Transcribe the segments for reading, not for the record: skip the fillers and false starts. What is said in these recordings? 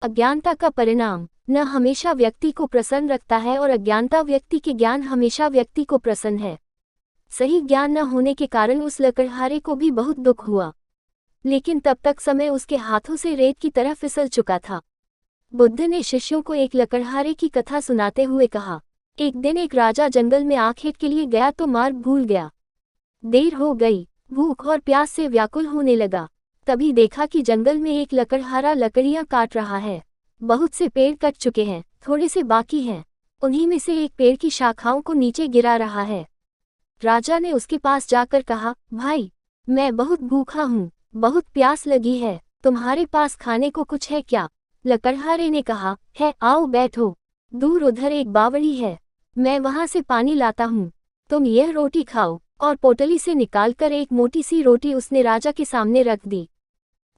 अज्ञानता का परिणाम न हमेशा व्यक्ति को प्रसन्न रखता है और अज्ञानता व्यक्ति के ज्ञान हमेशा व्यक्ति को प्रसन्न है। सही ज्ञान न होने के कारण उस लकड़हारे को भी बहुत दुख हुआ, लेकिन तब तक समय उसके हाथों से रेत की तरह फिसल चुका था। बुद्ध ने शिष्यों को एक लकड़हारे की कथा सुनाते हुए कहा, एक दिन एक राजा जंगल में आखेट के लिए गया तो मार्ग भूल गया। देर हो गई, भूख और प्यास से व्याकुल होने लगा। तभी देखा कि जंगल में एक लकड़हारा लकड़ियां काट रहा है। बहुत से पेड़ कट चुके हैं, थोड़े से बाकी हैं। उन्हीं में से एक पेड़ की शाखाओं को नीचे गिरा रहा है। राजा ने उसके पास जाकर कहा, भाई, मैं बहुत भूखा हूँ, बहुत प्यास लगी है, तुम्हारे पास खाने को कुछ है क्या? लकड़हारे ने कहा, है, आओ बैठो। दूर उधर एक बावड़ी है, मैं वहां से पानी लाता हूँ, तुम यह रोटी खाओ। और पोटली से निकालकर एक मोटी सी रोटी उसने राजा के सामने रख दी।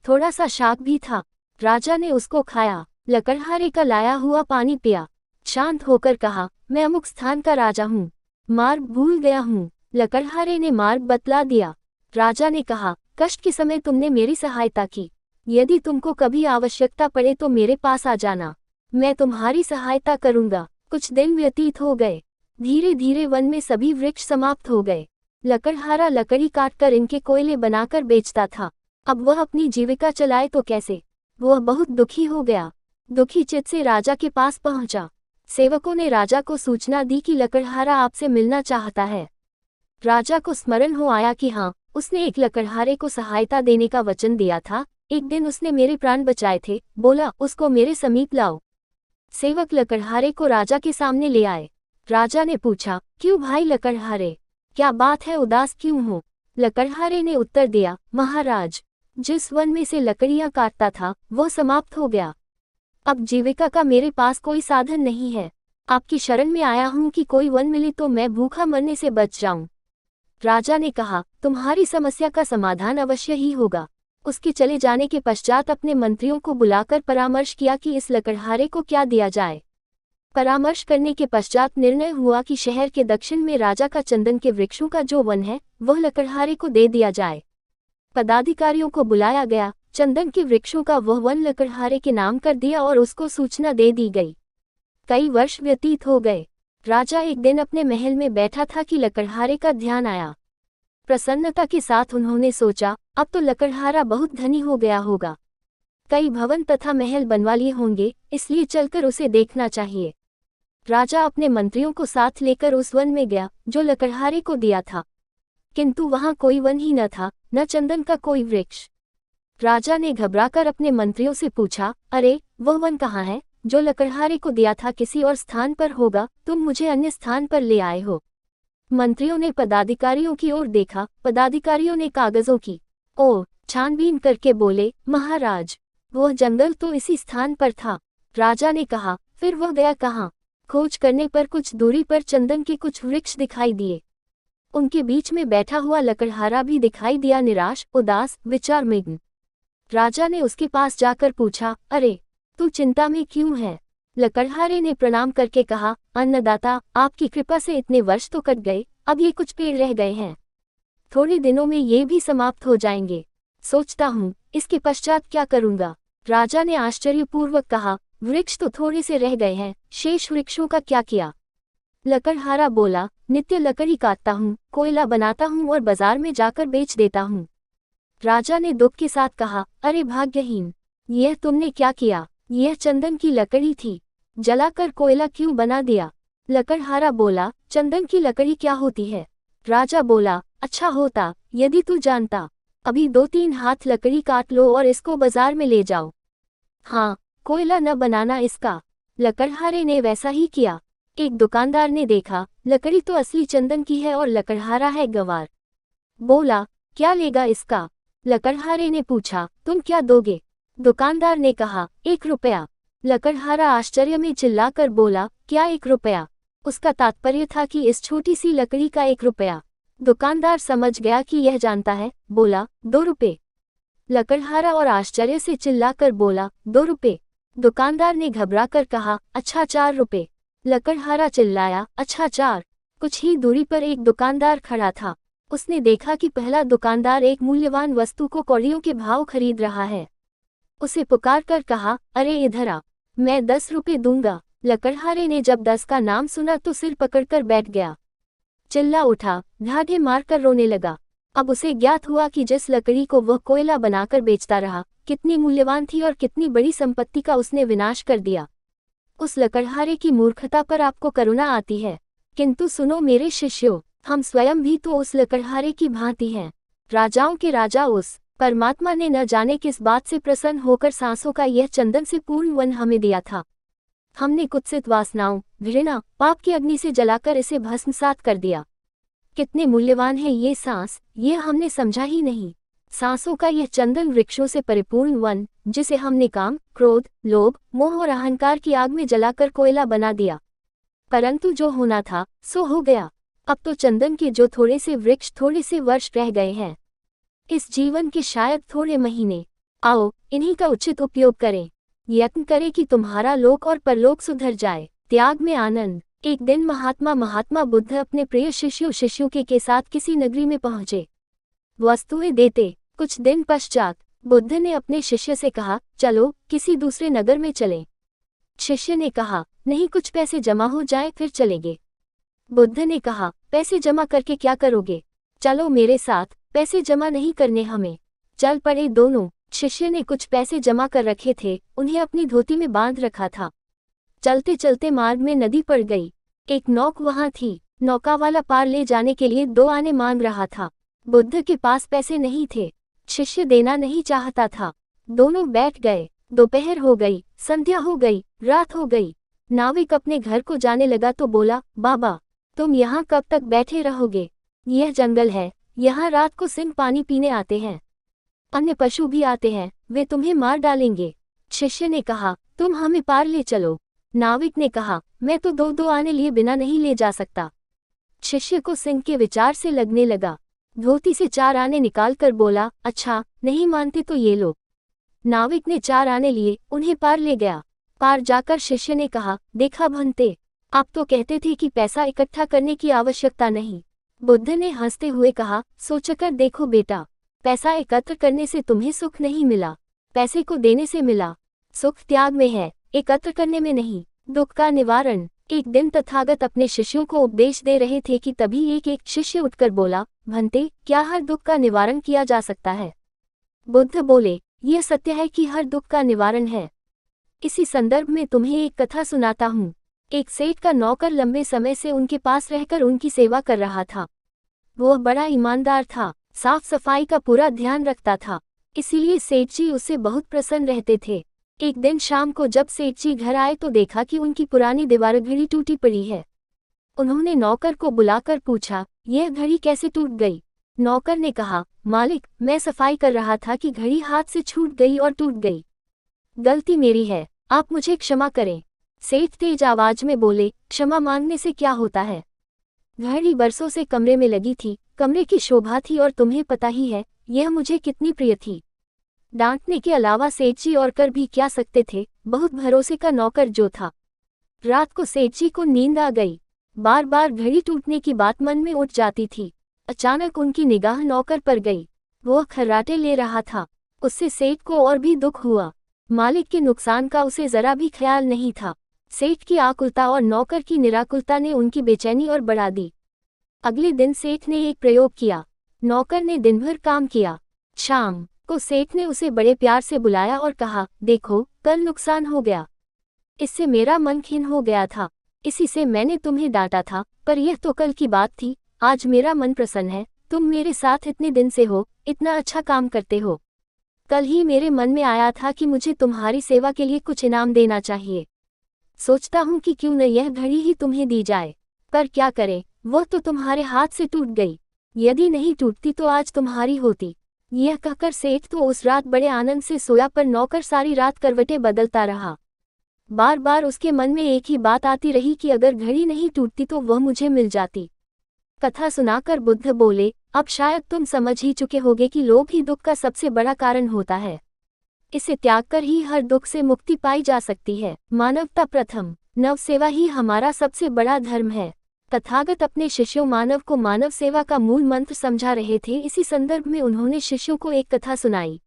थोड़ा सा शाक भी था। राजा ने उसको खाया, लकड़हारे का लाया हुआ पानी पिया, शांत होकर कहा, मैं अमुक स्थान का राजा हूँ, मार्ग भूल गया हूँ। लकड़हारे ने मार्ग बतला दिया। राजा ने कहा, कष्ट के समय तुमने मेरी सहायता की, यदि तुमको कभी आवश्यकता पड़े तो मेरे पास आ जाना, मैं तुम्हारी सहायता करूँगा। कुछ दिन व्यतीत हो गए। धीरे धीरे वन में सभी वृक्ष समाप्त हो गए। लकड़हारा लकड़ी काटकर इनके कोयले बनाकर बेचता था। अब वह अपनी जीविका चलाए तो कैसे? वह बहुत दुखी हो गया। दुखी चित्त से राजा के पास पहुंचा। सेवकों ने राजा को सूचना दी कि लकड़हारा आपसे मिलना चाहता है। राजा को स्मरण हो आया कि हाँ, उसने एक लकड़हारे को सहायता देने का वचन दिया था। एक दिन उसने मेरे प्राण बचाए थे। बोला, उसको मेरे समीप लाओ। सेवक लकड़हारे को राजा के सामने ले आए। राजा ने पूछा, क्यों भाई लकड़हारे, क्या बात है, उदास क्यों हो? लकड़हारे ने उत्तर दिया, महाराज, जिस वन में से लकड़ियां काटता था वो समाप्त हो गया। अब जीविका का मेरे पास कोई साधन नहीं है। आपकी शरण में आया हूं कि कोई वन मिले तो मैं भूखा मरने से बच जाऊं। राजा ने कहा, तुम्हारी समस्या का समाधान अवश्य ही होगा। उसके चले जाने के पश्चात अपने मंत्रियों को बुलाकर परामर्श किया कि इस लकड़हारे को क्या दिया जाए। परामर्श करने के पश्चात निर्णय हुआ कि शहर के दक्षिण में राजा का चंदन के वृक्षों का जो वन है वह लकड़हारे को दे दिया जाए। पदाधिकारियों को बुलाया गया, चंदन के वृक्षों का वह वन लकड़हारे के नाम कर दिया और उसको सूचना दे दी गई। कई वर्ष व्यतीत हो गए। राजा एक दिन अपने महल में बैठा था कि लकड़हारे का ध्यान आया। प्रसन्नता के साथ उन्होंने सोचा, अब तो लकड़हारा बहुत धनी हो गया होगा, कई भवन तथा महल बनवा लिए होंगे, इसलिए चलकर उसे देखना चाहिए। राजा अपने मंत्रियों को साथ लेकर उस वन में गया जो लकड़हारे को दिया था, किंतु वहां कोई वन ही न था, न चंदन का कोई वृक्ष। राजा ने घबराकर अपने मंत्रियों से पूछा, अरे, वह वन कहाँ है जो लकड़हारे को दिया था? किसी और स्थान पर होगा, तुम मुझे अन्य स्थान पर ले आए हो। मंत्रियों ने पदाधिकारियों की ओर देखा। पदाधिकारियों ने कागजों की ओर छानबीन करके बोले, महाराज, वह जंगल तो इसी स्थान पर था। राजा ने कहा, फिर वह गया कहाँ? खोज करने पर कुछ दूरी पर चंदन के कुछ वृक्ष दिखाई दिए। उनके बीच में बैठा हुआ लकड़हारा भी दिखाई दिया, निराश, उदास, विचारमग्न। राजा ने उसके पास जाकर पूछा, अरे, तू चिंता में क्यों है? लकड़हारे ने प्रणाम करके कहा, अन्नदाता, आपकी कृपा से इतने वर्ष तो कट गए, अब ये कुछ पेड़ रह गए हैं, थोड़े दिनों में ये भी समाप्त हो जाएंगे। सोचता हूँ इसके पश्चात क्या करूँगा। राजा ने आश्चर्यपूर्वक कहा, वृक्ष तो थोड़े से रह गए हैं, शेष वृक्षों का क्या किया? लकड़हारा बोला, नित्य लकड़ी काटता हूँ, कोयला बनाता हूँ और बाजार में जाकर बेच देता हूँ। राजा ने दुख के साथ कहा, अरे भाग्यहीन, यह तुमने क्या किया? यह चंदन की लकड़ी थी, जलाकर कोयला क्यों बना दिया? लकड़हारा बोला, चंदन की लकड़ी क्या होती है? राजा बोला, अच्छा होता यदि तू जानता। अभी 2-3 हाथ लकड़ी काट लो और इसको बाजार में ले जाओ। हाँ, कोयला न बनाना इसका। लकड़हारे ने वैसा ही किया। एक दुकानदार ने देखा, लकड़ी तो असली चंदन की है और लकड़हारा है गंवार। बोला, क्या लेगा इसका? लकड़हारे ने पूछा, तुम क्या दोगे? दुकानदार ने कहा, 1 रुपया। लकड़हारा आश्चर्य में चिल्लाकर बोला, क्या 1 रुपया? उसका तात्पर्य था कि इस छोटी सी लकड़ी का 1 रुपया। दुकानदार समझ गया कि यह जानता है, बोला, 2 रुपये। लकड़हारा और आश्चर्य से चिल्लाकर बोला, 2 रुपये। दुकानदार ने घबराकर कहा, अच्छा 4 रुपये। लकड़हारा चिल्लाया, अच्छा 4। कुछ ही दूरी पर एक दुकानदार खड़ा था। उसने देखा कि पहला दुकानदार एक मूल्यवान वस्तु को कौड़ियों के भाव खरीद रहा है। उसे पुकार कर कहा, अरे इधर आ, मैं 10 रुपए दूंगा। लकड़हारे ने जब 10 का नाम सुना तो सिर पकड़कर बैठ गया, चिल्ला उठा, ढाढे मारकर रोने लगा। अब उसे ज्ञात हुआ कि जिस लकड़ी को वह कोयला बनाकर बेचता रहा, कितनी मूल्यवान थी और कितनी बड़ी संपत्ति का उसने विनाश कर दिया। उस लकड़हारे की मूर्खता पर आपको करुणा आती है, किंतु सुनो मेरे शिष्यों, हम स्वयं भी तो उस लकड़हारे की भांति हैं। राजाओं के राजा उस परमात्मा ने न जाने किस बात से प्रसन्न होकर सांसों का यह चंदन से पूर्ण वन हमें दिया था। हमने कुत्सित वासनाओं, घृणा, पाप की अग्नि से जलाकर इसे भस्मसात कर दिया। कितने मूल्यवान है ये सांस, ये हमने समझा ही नहीं। सांसों का यह चंदन वृक्षों से परिपूर्ण वन, जिसे हमने काम, क्रोध, लोभ, मोह और अहंकार की आग में जलाकर कोयला बना दिया। परंतु जो होना था सो हो गया। अब तो चंदन के जो थोड़े से वृक्ष, थोड़े से वर्ष रह गए हैं, इस जीवन के शायद थोड़े महीने, आओ इन्हीं का उचित उपयोग करें। यत्न करें कि तुम्हारा लोक और परलोक सुधर जाए। त्याग में आनंद। एक दिन महात्मा बुद्ध अपने प्रिय शिष्यों के साथ किसी नगरी में पहुंचे। वस्तुएं देते कुछ दिन पश्चात बुद्ध ने अपने शिष्य से कहा, चलो किसी दूसरे नगर में चलें। शिष्य ने कहा, नहीं, कुछ पैसे जमा हो जाए फिर चलेंगे। बुद्ध ने कहा, पैसे जमा करके क्या करोगे? चलो मेरे साथ, पैसे जमा नहीं करने हमें। चल पड़े दोनों। शिष्य ने कुछ पैसे जमा कर रखे थे, उन्हें अपनी धोती में बांध रखा था। चलते चलते मार्ग में नदी पड़ गई। एक नौक वहां थी। नौका वाला पार ले जाने के लिए 2 आने मांग रहा था। बुद्ध के पास पैसे नहीं थे। शिष्य देना नहीं चाहता था। दोनों बैठ गए। दोपहर हो गई, संध्या हो गई, रात हो गई। नाविक अपने घर को जाने लगा तो बोला, बाबा तुम यहाँ कब तक बैठे रहोगे? यह जंगल है, यहाँ रात को सिंह पानी पीने आते हैं, अन्य पशु भी आते हैं, वे तुम्हें मार डालेंगे। शिष्य ने कहा, तुम हमें पार ले चलो। नाविक ने कहा, मैं तो 2 आने लिए बिना नहीं ले जा सकता। शिष्य को सिंह के विचार से लगने लगा। धोती से 4 आने निकालकर बोला, अच्छा नहीं मानते तो ये लो। नाविक ने 4 आने लिए, उन्हें पार ले गया। पार जाकर शिष्य ने कहा, देखा भंते, आप तो कहते थे कि पैसा इकट्ठा करने की आवश्यकता नहीं। बुद्ध ने हंसते हुए कहा, सोचकर देखो बेटा, पैसा एकत्र करने से तुम्हें सुख नहीं मिला, पैसे को देने से मिला। सुख त्याग में है, एकत्र करने में नहीं। दुख का निवारण। एक दिन तथागत अपने शिष्यों को उपदेश दे रहे थे कि तभी एक शिष्य उठकर बोला, भंते, क्या हर दुख का निवारण किया जा सकता है? बुद्ध बोले, यह सत्य है कि हर दुख का निवारण है। इसी संदर्भ में तुम्हें एक कथा सुनाता हूँ। एक सेठ का नौकर लंबे समय से उनके पास रहकर उनकी सेवा कर रहा था। वह बड़ा ईमानदार था, साफ सफाई का पूरा ध्यान रखता था, इसीलिए सेठ जी उससे बहुत प्रसन्न रहते थे। एक दिन शाम को जब सेठ जी घर आए तो देखा कि उनकी पुरानी दीवार घड़ी टूटी पड़ी है। उन्होंने नौकर को बुलाकर पूछा, यह घड़ी कैसे टूट गई? नौकर ने कहा, मालिक, मैं सफाई कर रहा था कि घड़ी हाथ से छूट गई और टूट गई। गलती मेरी है, आप मुझे क्षमा करें। सेठ तेज आवाज में बोले, क्षमा मांगने से क्या होता है? घड़ी बरसों से कमरे में लगी थी, कमरे की शोभा थी और तुम्हें पता ही है यह मुझे कितनी प्रिय थी। डांटने के अलावा सेठ जी और कर भी क्या सकते थे, बहुत भरोसे का नौकर जो था। रात को सेठ जी को नींद आ गई। बार बार घड़ी टूटने की बात मन में उठ जाती थी। अचानक उनकी निगाह नौकर पर गई। वह खर्राटे ले रहा था। उससे सेठ को और भी दुख हुआ। मालिक के नुकसान का उसे जरा भी ख्याल नहीं था। सेठ की आकुलता और नौकर की निराकुलता ने उनकी बेचैनी और बढ़ा दी। अगले दिन सेठ ने एक प्रयोग किया। नौकर ने दिन भर काम किया। शाम को सेठ ने उसे बड़े प्यार से बुलाया और कहा, देखो, कल नुकसान हो गया, इससे मेरा मन खिन्न हो गया था, इसी से मैंने तुम्हें डांटा था, पर यह तो कल की बात थी। आज मेरा मन प्रसन्न है, तुम मेरे साथ इतने दिन से हो, इतना अच्छा काम करते हो। कल ही मेरे मन में आया था कि मुझे तुम्हारी सेवा के लिए कुछ इनाम देना चाहिए। सोचता हूँ कि क्यों न यह घड़ी ही तुम्हें दी जाए, पर क्या करें, वह तो तुम्हारे हाथ से टूट गई। यदि नहीं टूटती तो आज तुम्हारी होती। यह कहकर सेठ तो उस रात बड़े आनंद से सोया, पर नौकर सारी रात करवटें बदलता रहा। बार बार उसके मन में एक ही बात आती रही कि अगर घड़ी नहीं टूटती तो वह मुझे मिल जाती। कथा सुनाकर बुद्ध बोले, अब शायद तुम समझ ही चुके होगे कि लोभ ही दुख का सबसे बड़ा कारण होता है। इसे त्याग कर ही हर दुख से मुक्ति पाई जा सकती है। मानवता प्रथम। नव सेवा ही हमारा सबसे बड़ा धर्म है। तथागत अपने शिष्यों मानव को मानव सेवा का मूल मंत्र समझा रहे थे। इसी संदर्भ में उन्होंने शिष्यों को एक कथा सुनाई।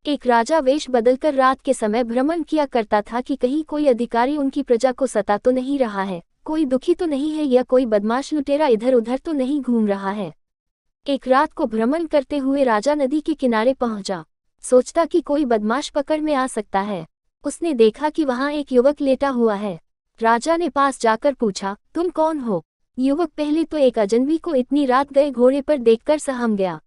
एक राजा वेश बदलकर रात के समय भ्रमण किया करता था कि कहीं कोई अधिकारी उनकी प्रजा को सता तो नहीं रहा है, कोई दुखी तो नहीं है या कोई बदमाश लुटेरा इधर उधर तो नहीं घूम रहा है। एक रात को भ्रमण करते हुए राजा नदी के किनारे पहुंचा। सोचता कि कोई बदमाश पकड़ में आ सकता है। उसने देखा कि वहां एक युवक लेटा हुआ है। राजा ने पास जाकर पूछा, तुम कौन हो? युवक पहले तो एक अजनबी को इतनी रात गए घोड़े पर देखकर सहम गया।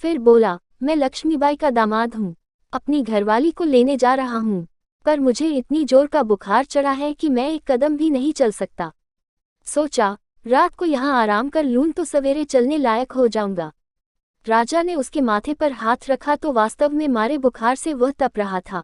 फिर बोला, मैं लक्ष्मीबाई का दामाद हूँ, अपनी घरवाली को लेने जा रहा हूँ, पर मुझे इतनी जोर का बुखार चढ़ा है कि मैं एक कदम भी नहीं चल सकता। सोचा, रात को यहाँ आराम कर लूं तो सवेरे चलने लायक हो जाऊंगा। राजा ने उसके माथे पर हाथ रखा तो वास्तव में मारे बुखार से वह तप रहा था।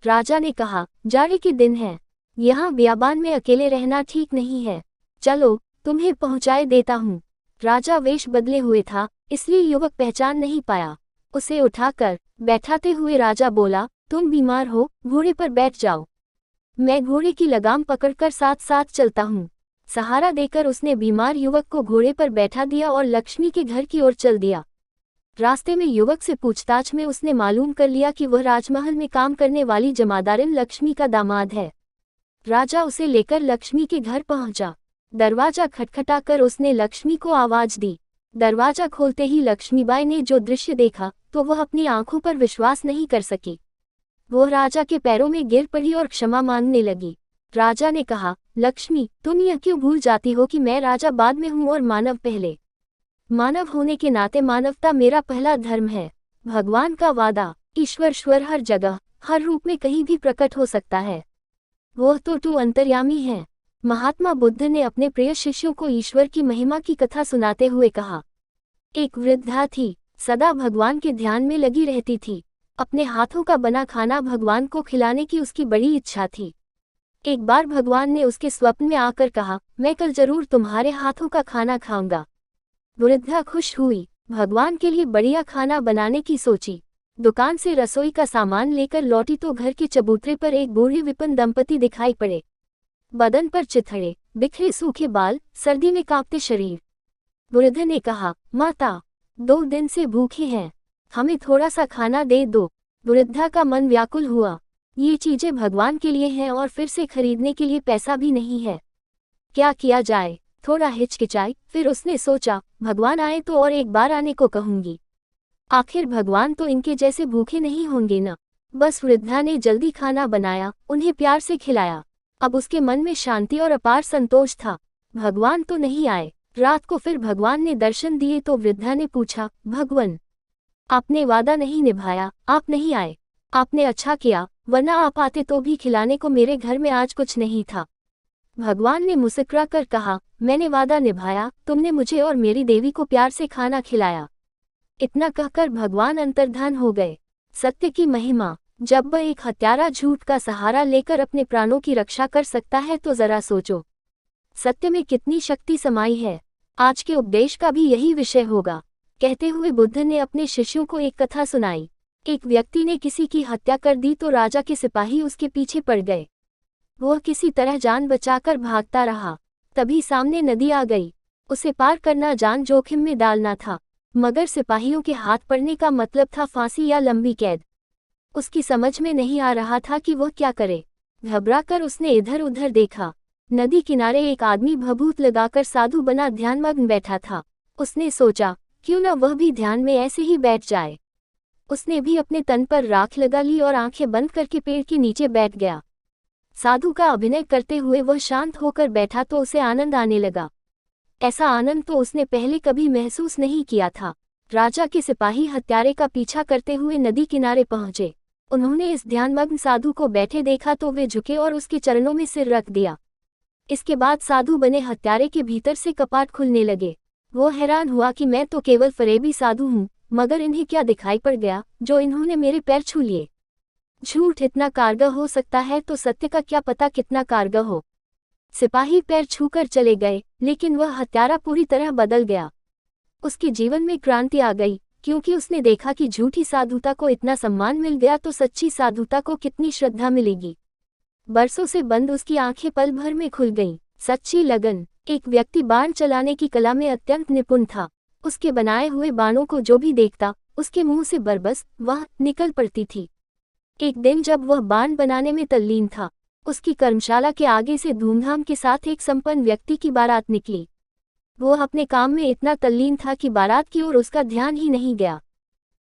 राजा ने कहा, जाड़े के दिन है, यहाँ बियाबान में अकेले रहना ठीक नहीं है, चलो तुम्हें पहुँचाए देता हूँ। राजा वेश बदले हुए था, इसलिए युवक पहचान नहीं पाया। उसे उठाकर बैठाते हुए राजा बोला, तुम बीमार हो, घोड़े पर बैठ जाओ, मैं घोड़े की लगाम पकड़कर साथ साथ चलता हूँ। सहारा देकर उसने बीमार युवक को घोड़े पर बैठा दिया और लक्ष्मी के घर की ओर चल दिया। रास्ते में युवक से पूछताछ में उसने मालूम कर लिया कि वह राजमहल में काम करने वाली जमादारिन लक्ष्मी का दामाद है। राजा उसे लेकर लक्ष्मी के घर पहुंचा। दरवाजा खटखटाकर उसने लक्ष्मी को आवाज दी। दरवाजा खोलते ही लक्ष्मीबाई ने जो दृश्य देखा तो वह अपनी आंखों पर विश्वास नहीं कर सकी। वो राजा के पैरों में गिर पड़ी और क्षमा मांगने लगी। राजा ने कहा, लक्ष्मी, तुम यह क्यों भूल जाती हो कि मैं राजा बाद में हूँ और मानव पहले। मानव होने के नाते मानवता मेरा पहला धर्म है। भगवान का वादा, ईश्वर हर जगह हर रूप में कहीं भी प्रकट हो सकता है, वह तो तू अंतर्यामी है। महात्मा बुद्ध ने अपने प्रिय शिष्यों को ईश्वर की महिमा की कथा सुनाते हुए कहा। एक वृद्धा थी, सदा भगवान के ध्यान में लगी रहती थी। अपने हाथों का बना खाना भगवान को खिलाने की उसकी बड़ी इच्छा थी। एक बार भगवान ने उसके स्वप्न में आकर कहा, मैं कल जरूर तुम्हारे हाथों का खाना खाऊंगा। वृद्धा खुश हुई, भगवान के लिए बढ़िया खाना बनाने की सोची। दुकान से रसोई का सामान लेकर लौटी तो घर के चबूतरे पर एक बूढ़े विपन्न दंपति दिखाई पड़े। बदन पर चिथड़े, बिखरे सूखे बाल, सर्दी में कांपते शरीर। वृद्ध ने कहा, माता, 2 दिन से भूखे हैं, हमें थोड़ा सा खाना दे दो। वृद्धा का मन व्याकुल हुआ, ये चीजें भगवान के लिए हैं और फिर से खरीदने के लिए पैसा भी नहीं है, क्या किया जाए। थोड़ा हिचकिचाई, फिर उसने सोचा, भगवान आए तो और एक बार आने को कहूंगी, आखिर भगवान तो इनके जैसे भूखे नहीं होंगे न। बस वृद्धा ने जल्दी खाना बनाया, उन्हें प्यार से खिलाया। अब उसके मन में शांति और अपार संतोष था। भगवान तो नहीं आए। रात को फिर भगवान ने दर्शन दिए तो वृद्धा ने पूछा, भगवान, आपने वादा नहीं निभाया, आप नहीं आए। आपने अच्छा किया, वरना आप आते तो भी खिलाने को मेरे घर में आज कुछ नहीं था। भगवान ने मुस्कुरा कर कहा, मैंने वादा निभाया, तुमने मुझे और मेरी देवी को प्यार से खाना खिलाया। इतना कहकर भगवान अंतर्धान हो गए। सत्य की महिमा, जब वह एक हत्यारा झूठ का सहारा लेकर अपने प्राणों की रक्षा कर सकता है तो जरा सोचो, सत्य में कितनी शक्ति समाई है। आज के उपदेश का भी यही विषय होगा। कहते हुए बुद्ध ने अपने शिष्यों को एक कथा सुनाई। एक व्यक्ति ने किसी की हत्या कर दी तो राजा के सिपाही उसके पीछे पड़ गए। वह किसी तरह जान बचाकर भागता रहा। तभी सामने नदी आ गई। उसे पार करना जान जोखिम में डालना था, मगर सिपाहियों के हाथ पड़ने का मतलब था फांसी या लंबी कैद। उसकी समझ में नहीं आ रहा था कि वह क्या करे। घबराकर उसने इधर उधर देखा। नदी किनारे एक आदमी भभूत लगाकर साधु बना ध्यानमग्न बैठा था। उसने सोचा, क्यों न वह भी ध्यान में ऐसे ही बैठ जाए। उसने भी अपने तन पर राख लगा ली और आंखें बंद करके पेड़ के नीचे बैठ गया। साधु का अभिनय करते हुए वह शांत होकर बैठा तो उसे आनंद आने लगा। ऐसा आनंद तो उसने पहले कभी महसूस नहीं किया था। राजा के सिपाही हत्यारे का पीछा करते हुए नदी किनारे पहुंचे। उन्होंने इस ध्यानमग्न साधु को बैठे देखा तो वे झुके और उसके चरणों में सिर रख दिया। इसके बाद साधु बने हत्यारे के भीतर से कपाट खुलने लगे। वो हैरान हुआ कि मैं तो केवल फरेबी साधु हूँ, मगर इन्हें क्या दिखाई पड़ गया जो इन्होंने मेरे पैर छू लिए। झूठ इतना कारगर हो सकता है तो सत्य का क्या पता कितना कारगर हो। सिपाही पैर छूकर चले गए, लेकिन वह हत्यारा पूरी तरह बदल गया। उसके जीवन में क्रांति आ गई, क्योंकि उसने देखा कि झूठी साधुता को इतना सम्मान मिल गया तो सच्ची साधुता को कितनी श्रद्धा मिलेगी। बरसों से बंद उसकी आंखें पल भर में खुल गईं। सच्ची लगन। एक व्यक्ति बाण चलाने की कला में अत्यंत निपुण था। उसके बनाए हुए बाणों को जो भी देखता उसके मुंह से बरबस वह निकल पड़ती थी। एक दिन जब वह बाण बनाने में तल्लीन था, उसकी कर्मशाला के आगे से धूमधाम के साथ एक संपन्न व्यक्ति की बारात निकली। वह अपने काम में इतना तल्लीन था कि बारात की ओर उसका ध्यान ही नहीं गया।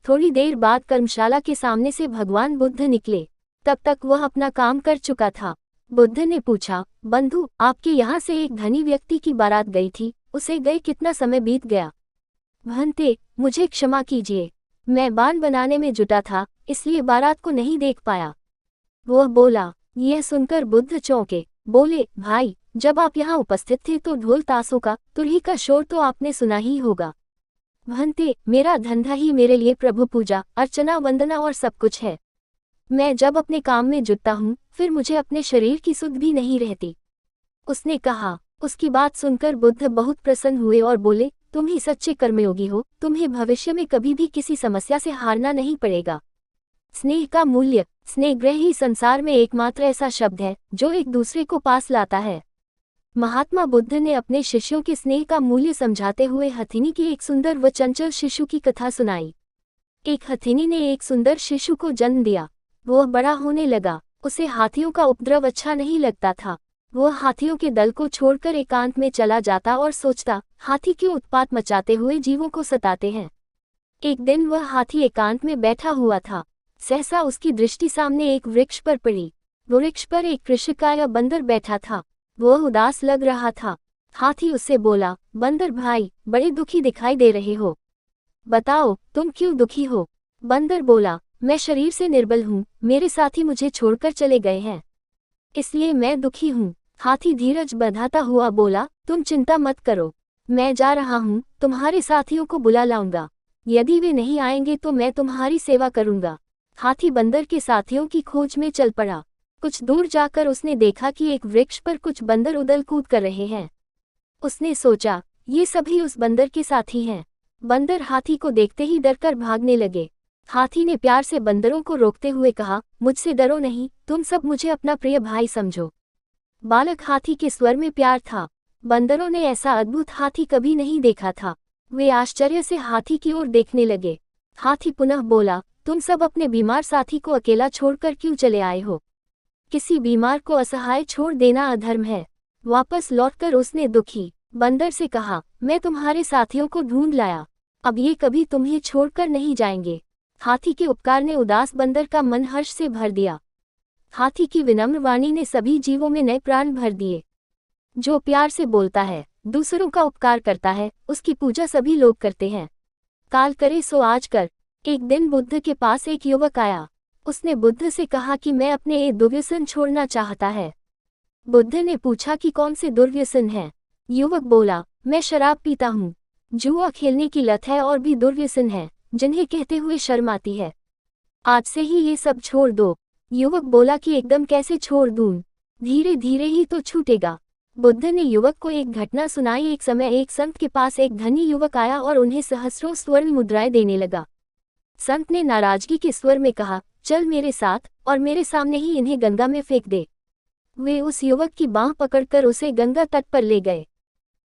थोड़ी देर बाद कर्मशाला के सामने से भगवान बुद्ध निकले। तब तक वह अपना काम कर चुका था। बुद्ध ने पूछा, बंधु, आपके यहाँ से एक धनी व्यक्ति की बारात गई थी, उसे गए कितना समय बीत गया? भंते, मुझे क्षमा कीजिए, मैं बाण बनाने में जुटा था, इसलिए बारात को नहीं देख पाया। वह बोला। यह सुनकर बुद्ध चौंके। बोले, भाई, जब आप यहाँ उपस्थित थे तो ढोल ताशों का, तुरही का शोर तो आपने सुना ही होगा। भंते, मेरा धंधा ही मेरे लिए प्रभु पूजा, अर्चना, वंदना और सब कुछ है। मैं जब अपने काम में जुटता हूँ, फिर मुझे अपने शरीर की सुध भी नहीं रहती। उसने कहा। उसकी बात सुनकर बुद्ध बहुत प्रसन्न हुए और बोले, तुम ही सच्चे कर्मयोगी हो, तुम्हें भविष्य में कभी भी किसी समस्या से हारना नहीं पड़ेगा। स्नेह का मूल्य। स्नेहग्रह ही संसार में एकमात्र ऐसा शब्द है जो एक दूसरे को पास लाता है। महात्मा बुद्ध ने अपने शिष्यों के स्नेह का मूल्य समझाते हुए हथिनी की एक सुंदर व चंचल शिशु की कथा सुनाई। एक हथिनी ने एक सुंदर शिशु को जन्म दिया। वह बड़ा होने लगा। उसे हाथियों का उपद्रव अच्छा नहीं लगता था। वह हाथियों के दल को छोड़कर एकांत में चला जाता और सोचता, हाथी क्यों उत्पात मचाते हुए जीवों को सताते हैं। एक दिन वह हाथी एकांत में बैठा हुआ था। सहसा उसकी दृष्टि सामने एक वृक्ष पर पड़ी। वृक्ष पर एक कृषिकाय बंदर बैठा था। वह उदास लग रहा था। हाथी उससे बोला, बंदर भाई, बड़े दुखी दिखाई दे रहे हो। बताओ, तुम क्यों दुखी हो? बंदर बोला, मैं शरीर से निर्बल हूँ, मेरे साथी मुझे छोड़कर चले गए हैं, इसलिए मैं दुखी हूँ। हाथी धीरज बंधाता हुआ बोला, तुम चिंता मत करो, मैं जा रहा हूँ, तुम्हारे साथियों को बुला लाऊंगा। यदि वे नहीं आएंगे तो मैं तुम्हारी सेवा करूंगा। हाथी बंदर के साथियों की खोज में चल पड़ा। कुछ दूर जाकर उसने देखा कि एक वृक्ष पर कुछ बंदर उदल कूद कर रहे हैं। उसने सोचा, ये सभी उस बंदर के साथी हैं। बंदर हाथी को देखते ही डरकर भागने लगे। हाथी ने प्यार से बंदरों को रोकते हुए कहा, मुझसे डरो नहीं, तुम सब मुझे अपना प्रिय भाई समझो। बालक हाथी के स्वर में प्यार था। बंदरों ने ऐसा अद्भुत हाथी कभी नहीं देखा था। वे आश्चर्य से हाथी की ओर देखने लगे। हाथी पुनः बोला, तुम सब अपने बीमार साथी को अकेला छोड़कर क्यों चले आए हो? किसी बीमार को असहाय छोड़ देना अधर्म है। वापस लौटकर उसने दुखी बंदर से कहा, मैं तुम्हारे साथियों को ढूंढ लाया, अब ये कभी तुम्हें छोड़कर नहीं जाएंगे। हाथी के उपकार ने उदास बंदर का मन हर्ष से भर दिया। हाथी की विनम्र वाणी ने सभी जीवों में नए प्राण भर दिए। जो प्यार से बोलता है, दूसरों का उपकार करता है, उसकी पूजा सभी लोग करते हैं। काल करे सो आज कर। एक दिन बुद्ध के पास एक युवक आया। उसने बुद्ध से कहा कि मैं अपने ये दुर्व्यसन छोड़ना चाहता है। बुद्ध ने पूछा कि कौन से दुर्व्यसन हैं? युवक बोला, मैं शराब पीता हूँ, जुआ खेलने की लत है और भी दुर्व्यसन है जिन्हें कहते हुए शर्म आती है। आज से ही ये सब छोड़ दो। युवक बोला कि एकदम कैसे छोड़ दूं? धीरे धीरे ही तो छूटेगा। बुद्ध ने युवक को एक घटना सुनाई। एक समय एक संत के पास एक धनी युवक आया और उन्हें सहस्रों स्वर्ण मुद्राएं देने लगा। संत ने नाराजगी के स्वर में कहा, चल मेरे साथ और मेरे सामने ही इन्हें गंगा में फेंक दे। वे उस युवक की बांह पकड़कर उसे गंगा तट पर ले गए।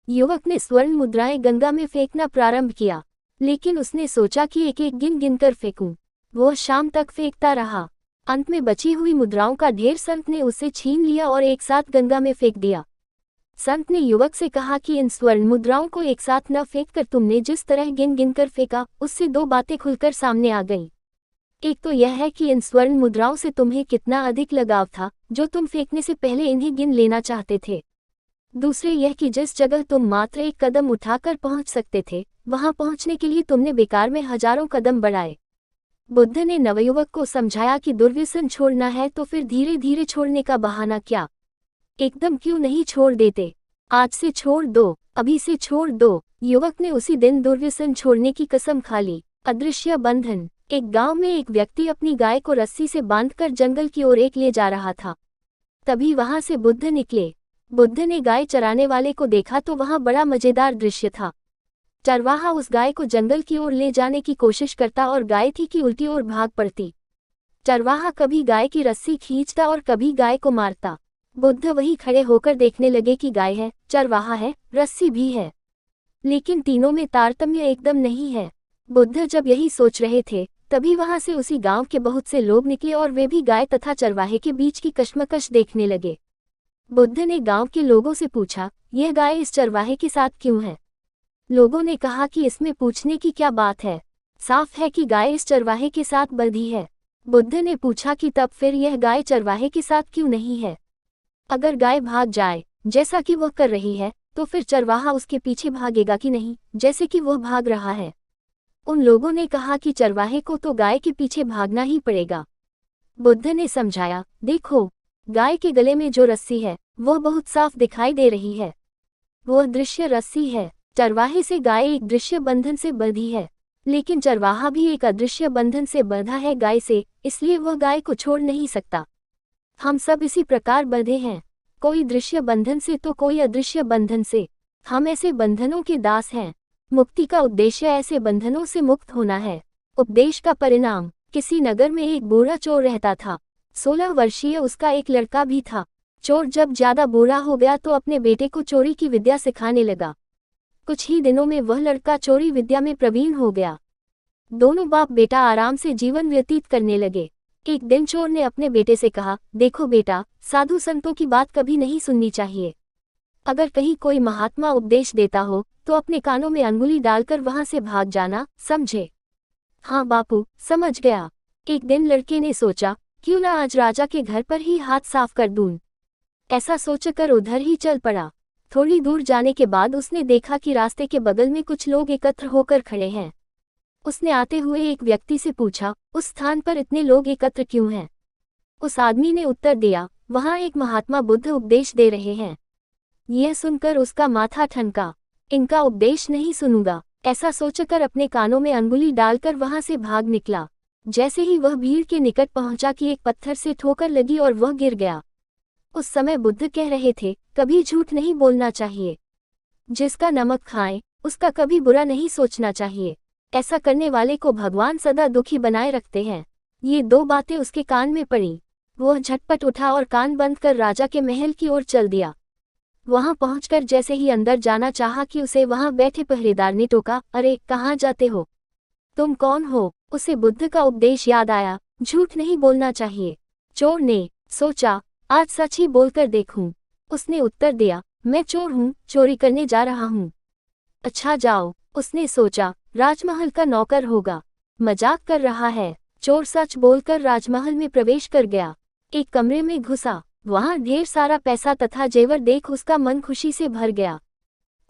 युवक ने स्वर्ण मुद्राएं गंगा में फेंकना प्रारंभ किया, लेकिन उसने सोचा कि एक एक गिन गिन कर फेंकूं। वह शाम तक फेंकता रहा। अंत में बची हुई मुद्राओं का ढेर संत ने उसे छीन लिया और एक साथ गंगा में फेंक दिया। संत ने युवक से कहा कि इन स्वर्ण मुद्राओं को एक साथ न फेंककर तुमने जिस तरह गिन गिन कर फेंका, उससे दो बातें खुलकर सामने आ गईं। एक तो यह है कि इन स्वर्ण मुद्राओं से तुम्हें कितना अधिक लगाव था, जो तुम फेंकने से पहले इन्हें गिन लेना चाहते थे। दूसरे यह कि जिस जगह तुम मात्र एक कदम उठाकर पहुंच सकते थे, वहां पहुंचने के लिए तुमने बेकार में हजारों कदम बढ़ाए। बुद्ध ने नवयुवक को समझाया कि दुर्व्यसन छोड़ना है तो फिर धीरे धीरे छोड़ने का बहाना क्या, एकदम क्यों नहीं छोड़ देते? आज से छोड़ दो, अभी से छोड़ दो। युवक ने उसी दिन दुर्व्यसन छोड़ने की कसम खा ली। अदृश्य बंधन। एक गांव में एक व्यक्ति अपनी गाय को रस्सी से बांधकर जंगल की ओर ले जा रहा था। तभी वहां से बुद्ध निकले। बुद्ध ने गाय चराने वाले को देखा तो वहां बड़ा मजेदार दृश्य था। चरवाहा उस गाय को जंगल की ओर ले जाने की कोशिश करता और गाय थी कि उल्टी ओर भाग पड़ती। चरवाहा कभी गाय की रस्सी खींचता और कभी गाय को मारता। बुद्ध वहीं खड़े होकर देखने लगे कि गाय है, चरवाहा है, रस्सी भी है, लेकिन तीनों में तारतम्य एकदम नहीं है। बुद्ध जब यही सोच रहे थे, तभी वहां से उसी गांव के बहुत से लोग निकले और वे भी गाय तथा चरवाहे के बीच की कशमकश देखने लगे। बुद्ध ने गांव के लोगों से पूछा, यह गाय इस चरवाहे के साथ क्यों है? लोगों ने कहा कि इसमें पूछने की क्या बात है, साफ है कि गाय इस चरवाहे के साथ बंधी है। बुद्ध ने पूछा कि तब फिर यह गाय चरवाहे के साथ क्यों नहीं है? अगर गाय भाग जाए, जैसा कि वह कर रही है, तो फिर चरवाहा उसके पीछे भागेगा कि नहीं, जैसे कि वह भाग रहा है? उन लोगों ने कहा कि चरवाहे को तो गाय के पीछे भागना ही पड़ेगा। बुद्ध ने समझाया, देखो, गाय के गले में जो रस्सी है, वह बहुत साफ दिखाई दे रही है। वह दृश्य रस्सी है। चरवाहे से गाय एक दृश्य बंधन से बंधी है, लेकिन चरवाहा भी एक अदृश्य बंधन से बंधा है गाय से, इसलिए वह गाय को छोड़ नहीं सकता। हम सब इसी प्रकार बंधे हैं, कोई दृश्य बंधन से तो कोई अदृश्य बंधन से। हम ऐसे बंधनों के दास हैं। मुक्ति का उद्देश्य ऐसे बंधनों से मुक्त होना है। उपदेश का परिणाम। किसी नगर में एक बूढ़ा चोर रहता था। 16 वर्षीय उसका एक लड़का भी था। चोर जब ज्यादा बूढ़ा हो गया तो अपने बेटे को चोरी की विद्या सिखाने लगा। कुछ ही दिनों में वह लड़का चोरी विद्या में प्रवीण हो गया। दोनों बाप बेटा आराम से जीवन व्यतीत करने लगे। एक दिन चोर ने अपने बेटे से कहा, देखो बेटा, साधु संतों की बात कभी नहीं सुननी चाहिए। अगर कहीं कोई महात्मा उपदेश देता हो तो अपने कानों में अंगुली डालकर वहां से भाग जाना, समझे? हाँ बापू, समझ गया। एक दिन लड़के ने सोचा, क्यों ना आज राजा के घर पर ही हाथ साफ कर दूं। ऐसा सोचकर उधर ही चल पड़ा। थोड़ी दूर जाने के बाद उसने देखा कि रास्ते के बगल में कुछ लोग एकत्र होकर खड़े हैं। उसने आते हुए एक व्यक्ति से पूछा, उस स्थान पर इतने लोग एकत्र क्यों हैं? उस आदमी ने उत्तर दिया, वहां एक महात्मा बुद्ध उपदेश दे रहे हैं। यह सुनकर उसका माथा ठनका। इनका उपदेश नहीं सुनूंगा, ऐसा सोचकर अपने कानों में अंगुली डालकर वहां से भाग निकला। जैसे ही वह भीड़ के निकट पहुंचा कि एक पत्थर से ठोकर लगी और वह गिर गया। उस समय बुद्ध कह रहे थे, कभी झूठ नहीं बोलना चाहिए। जिसका नमक खाएं, उसका कभी बुरा नहीं सोचना चाहिए। ऐसा करने वाले को भगवान सदा दुखी बनाए रखते हैं। ये दो बातें उसके कान में पड़ी। वह झटपट उठा और कान बंद कर राजा के महल की ओर चल दिया। वहां पहुंचकर जैसे ही अंदर जाना चाहा कि उसे वहां बैठे पहरेदार ने टोका, अरे कहाँ जाते हो? तुम कौन हो? उसे बुद्ध का उपदेश याद आया, झूठ नहीं बोलना चाहिए। चोर ने सोचा, आज सच ही बोलकर देखूं। उसने उत्तर दिया, मैं चोर हूँ, चोरी करने जा रहा हूँ। अच्छा जाओ। उसने सोचा, राजमहल का नौकर होगा, मजाक कर रहा है। चोर सच बोलकर राजमहल में प्रवेश कर गया। एक कमरे में घुसा। वहां ढेर सारा पैसा तथा जेवर देख उसका मन खुशी से भर गया।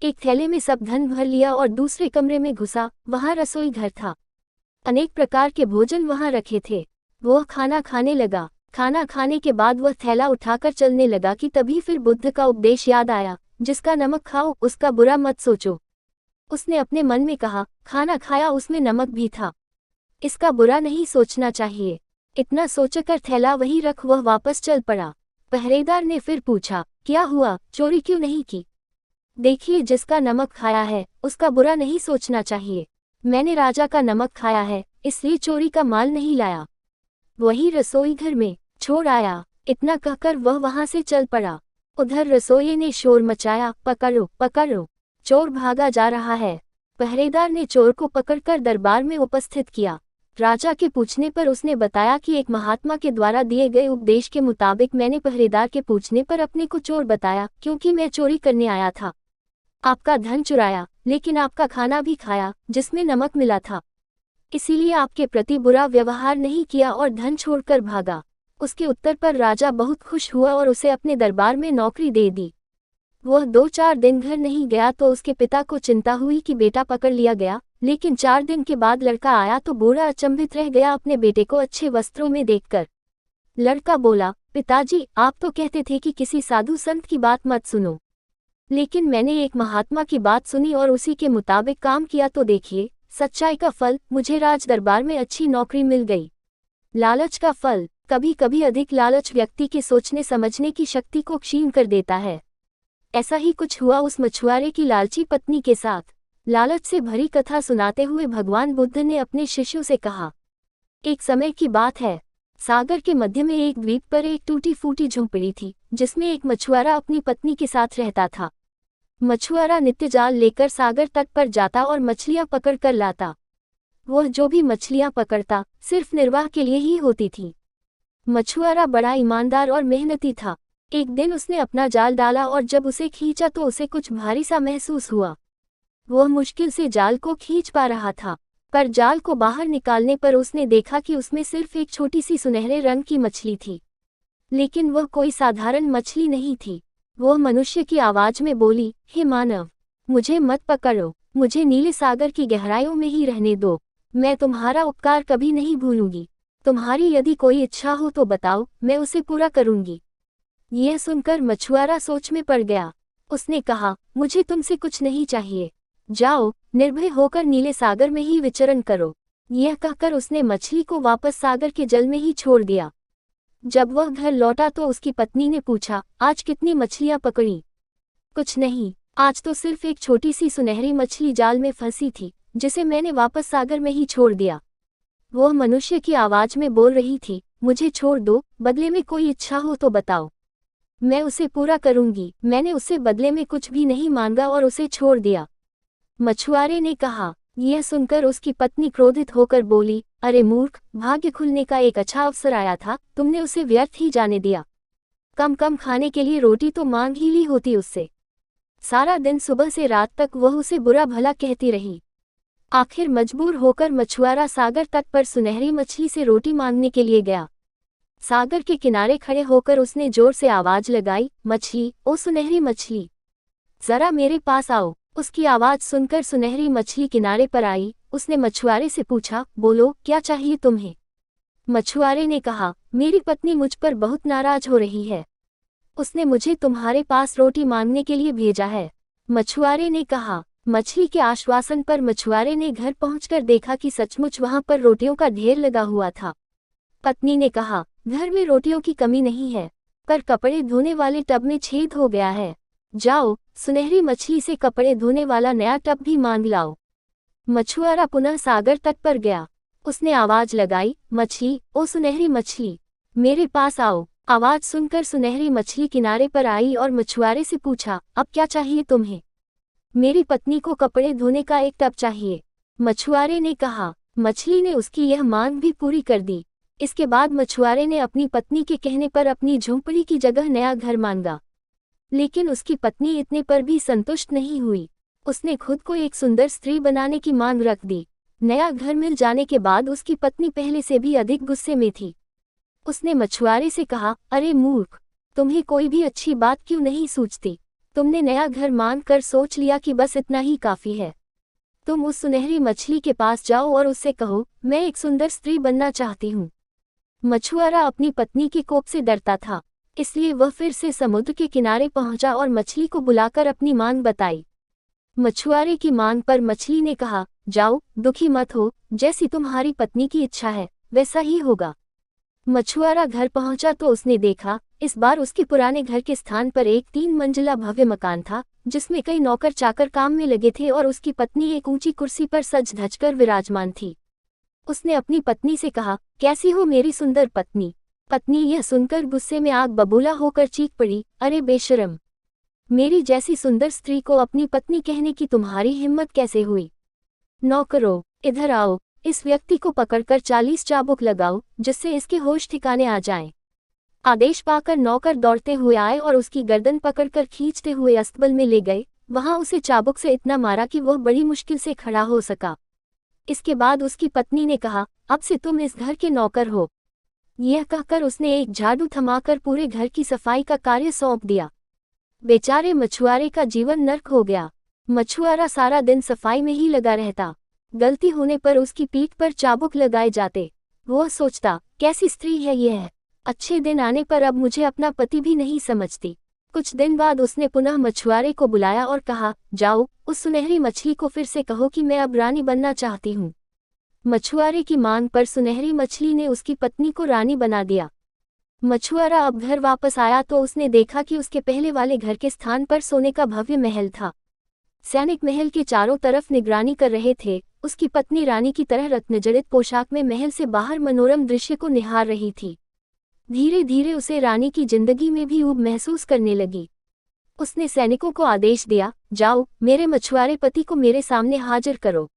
एक थैले में सब धन भर लिया और दूसरे कमरे में घुसा। वहां रसोई घर था। अनेक प्रकार के भोजन वहां रखे थे। वह खाना खाने लगा। खाना खाने के बाद वह थैला उठाकर चलने लगा कि तभी फिर बुद्ध का उपदेश याद आया, जिसका नमक खाओ उसका बुरा मत सोचो। उसने अपने मन में कहा, खाना खाया उसमें नमक भी था, इसका बुरा नहीं सोचना चाहिए। इतना सोचकर थैला वहीं रख वह वापस चल पड़ा। पहरेदार ने फिर पूछा, क्या हुआ, चोरी क्यों नहीं की? देखिए, जिसका नमक खाया है उसका बुरा नहीं सोचना चाहिए। मैंने राजा का नमक खाया है, इसलिए चोरी का माल नहीं लाया। वही रसोई घर में छोड़ आया। इतना कहकर वह वहां से चल पड़ा। उधर रसोइये ने शोर मचाया, पकड़ो पकड़ो, चोर भागा जा रहा है। पहरेदार ने चोर को पकड़कर दरबार में उपस्थित किया। राजा के पूछने पर उसने बताया कि एक महात्मा के द्वारा दिए गए उपदेश के मुताबिक मैंने पहरेदार के पूछने पर अपने को चोर बताया, क्योंकि मैं चोरी करने आया था। आपका धन चुराया, लेकिन आपका खाना भी खाया जिसमें नमक मिला था। इसीलिए आपके प्रति बुरा व्यवहार नहीं किया और धन छोड़कर भागा। उसके उत्तर पर राजा बहुत खुश हुआ और उसे अपने दरबार में नौकरी दे दी। वह 2-4 दिन घर नहीं गया तो उसके पिता को चिंता हुई कि बेटा पकड़ लिया गया, लेकिन 4 दिन के बाद लड़का आया तो बूढ़ा अचंभित रह गया अपने बेटे को अच्छे वस्त्रों में देखकर। लड़का बोला, पिताजी, आप तो कहते थे कि किसी साधु संत की बात मत सुनो, लेकिन मैंने एक महात्मा की बात सुनी और उसी के मुताबिक काम किया तो देखिए, सच्चाई का फल, मुझे राज दरबार में अच्छी नौकरी मिल गई। लालच का फल। कभी कभी अधिक लालच व्यक्ति के सोचने समझने की शक्ति को क्षीण कर देता है। ऐसा ही कुछ हुआ उस मछुआरे की लालची पत्नी के साथ। लालच से भरी कथा सुनाते हुए भगवान बुद्ध ने अपने शिष्यों से कहा, एक समय की बात है, सागर के मध्य में एक द्वीप पर एक टूटी फूटी झोंपड़ी थी, जिसमें एक मछुआरा अपनी पत्नी के साथ रहता था। मछुआरा नित्य जाल लेकर सागर तट पर जाता और मछलियां पकड़ कर लाता। वह जो भी मछलियां पकड़ता सिर्फ निर्वाह के लिए ही होती थी। मछुआरा बड़ा ईमानदार और मेहनती था। एक दिन उसने अपना जाल डाला और जब उसे खींचा तो उसे कुछ भारी सा महसूस हुआ। वह मुश्किल से जाल को खींच पा रहा था, पर जाल को बाहर निकालने पर उसने देखा कि उसमें सिर्फ एक छोटी सी सुनहरे रंग की मछली थी। लेकिन वह कोई साधारण मछली नहीं थी। वह मनुष्य की आवाज में बोली, हे मानव, मुझे मत पकड़ो, मुझे नीले सागर की गहराइयों में ही रहने दो। मैं तुम्हारा उपकार कभी नहीं भूलूंगी। तुम्हारी यदि कोई इच्छा हो तो बताओ, मैं उसे पूरा करूंगी। यह सुनकर मछुआरा सोच में पड़ गया। उसने कहा, मुझे तुमसे कुछ नहीं चाहिए। जाओ, निर्भय होकर नीले सागर में ही विचरण करो। यह कहकर उसने मछली को वापस सागर के जल में ही छोड़ दिया। जब वह घर लौटा तो उसकी पत्नी ने पूछा, आज कितनी मछलियां पकड़ी? कुछ नहीं, आज तो सिर्फ एक छोटी सी सुनहरी मछली जाल में फंसी थी, जिसे मैंने वापस सागर में ही छोड़ दिया। वह मनुष्य की आवाज में बोल रही थी, मुझे छोड़ दो, बदले में कोई इच्छा हो तो बताओ, मैं उसे पूरा करूंगी। मैंने उससे बदले में कुछ भी नहीं मांगा और उसे छोड़ दिया। मछुआरे ने कहा। यह सुनकर उसकी पत्नी क्रोधित होकर बोली, अरे मूर्ख, भाग्य खुलने का एक अच्छा अवसर आया था, तुमने उसे व्यर्थ ही जाने दिया। कम कम खाने के लिए रोटी तो मांग ही ली होती उससे। सारा दिन सुबह से रात तक वह उसे बुरा भला कहती रही। आखिर मजबूर होकर मछुआरा सागर तट पर सुनहरी मछली से रोटी मांगने के लिए गया। सागर के किनारे खड़े होकर उसने जोर से आवाज लगाई, मछली, ओ सुनहरी मछली, जरा मेरे पास आओ। उसकी आवाज सुनकर सुनहरी मछली किनारे पर आई। उसने मछुआरे से पूछा, बोलो, क्या चाहिए तुम्हें? मछुआरे ने कहा, मेरी पत्नी मुझ पर बहुत नाराज हो रही है। उसने मुझे तुम्हारे पास रोटी मांगने के लिए भेजा है। मछुआरे ने कहा। मछली के आश्वासन पर मछुआरे ने घर पहुंचकर देखा कि सचमुच वहां पर रोटियों का ढेर लगा हुआ था। पत्नी ने कहा, घर में रोटियों की कमी नहीं है, पर कपड़े धोने वाले टब में छेद हो गया है। जाओ, सुनहरी मछली से कपड़े धोने वाला नया टब भी मांग लाओ। मछुआरा पुनः सागर तट पर गया। उसने आवाज लगाई, मछली, ओ सुनहरी मछली, मेरे पास आओ। आवाज सुनकर सुनहरी मछली किनारे पर आई और मछुआरे से पूछा, अब क्या चाहिए तुम्हें? मेरी पत्नी को कपड़े धोने का एक टब चाहिए। मछुआरे ने कहा। मछली ने उसकी यह मांग भी पूरी कर दी। इसके बाद मछुआरे ने अपनी पत्नी के कहने पर अपनी झोंपड़ी की जगह नया घर मांगा। लेकिन उसकी पत्नी इतने पर भी संतुष्ट नहीं हुई। उसने खुद को एक सुंदर स्त्री बनाने की मांग रख दी। नया घर मिल जाने के बाद उसकी पत्नी पहले से भी अधिक गुस्से में थी। उसने मछुआरे से कहा, अरे मूर्ख, तुम्हें कोई भी अच्छी बात क्यों नहीं सूझती? तुमने नया घर मांग कर सोच लिया कि बस इतना ही काफी है। तुम उस सुनहरी मछली के पास जाओ और उससे कहो, मैं एक सुंदर स्त्री बनना चाहती हूँ। मछुआरा अपनी पत्नी के कोप से डरता था, इसलिए वह फिर से समुद्र के किनारे पहुंचा और मछली को बुलाकर अपनी मांग बताई। मछुआरे की मांग पर मछली ने कहा, जाओ, दुखी मत हो, जैसी तुम्हारी पत्नी की इच्छा है वैसा ही होगा। मछुआरा घर पहुंचा तो उसने देखा, इस बार उसके पुराने घर के स्थान पर एक 3 मंजिला भव्य मकान था, जिसमें कई नौकर चाकर काम में लगे थे और उसकी पत्नी एक ऊंची कुर्सी पर सज धज कर विराजमान थी। उसने अपनी पत्नी से कहा, कैसी हो मेरी सुंदर पत्नी? पत्नी यह सुनकर गुस्से में आग बबूला होकर चीख पड़ी, अरे बेशरम, मेरी जैसी सुंदर स्त्री को अपनी पत्नी कहने की तुम्हारी हिम्मत कैसे हुई? नौकरों, इधर आओ, इस व्यक्ति को पकड़कर 40 चाबुक लगाओ, जिससे इसके होश ठिकाने आ जाएं। आदेश पाकर नौकर दौड़ते हुए आए और उसकी गर्दन पकड़कर खींचते हुए अस्तबल में ले गए। वहां उसे चाबुक से इतना मारा कि वह बड़ी मुश्किल से खड़ा हो सका। इसके बाद उसकी पत्नी ने कहा, अब से तुम इस घर के नौकर हो। यह कहकर उसने एक झाड़ू थमाकर पूरे घर की सफाई का कार्य सौंप दिया। बेचारे मछुआरे का जीवन नर्क हो गया। मछुआरा सारा दिन सफाई में ही लगा रहता। गलती होने पर उसकी पीठ पर चाबुक लगाए जाते। वह सोचता, कैसी स्त्री है यह, अच्छे दिन आने पर अब मुझे अपना पति भी नहीं समझती। कुछ दिन बाद उसने पुनः मछुआरे को बुलाया और कहा, जाओ, उस सुनहरी मछली को फिर से कहो कि मैं अब रानी बनना चाहती हूँ। मछुआरे की मांग पर सुनहरी मछली ने उसकी पत्नी को रानी बना दिया। मछुआरा अब घर वापस आया तो उसने देखा कि उसके पहले वाले घर के स्थान पर सोने का भव्य महल था। सैनिक महल के चारों तरफ निगरानी कर रहे थे। उसकी पत्नी रानी की तरह रत्नजड़ित पोशाक में महल से बाहर मनोरम दृश्य को निहार रही थी। धीरे धीरे उसे रानी की जिंदगी में भी ऊब महसूस करने लगी। उसने सैनिकों को आदेश दिया, जाओ, मेरे मछुआरे पति को मेरे सामने हाजिर करो।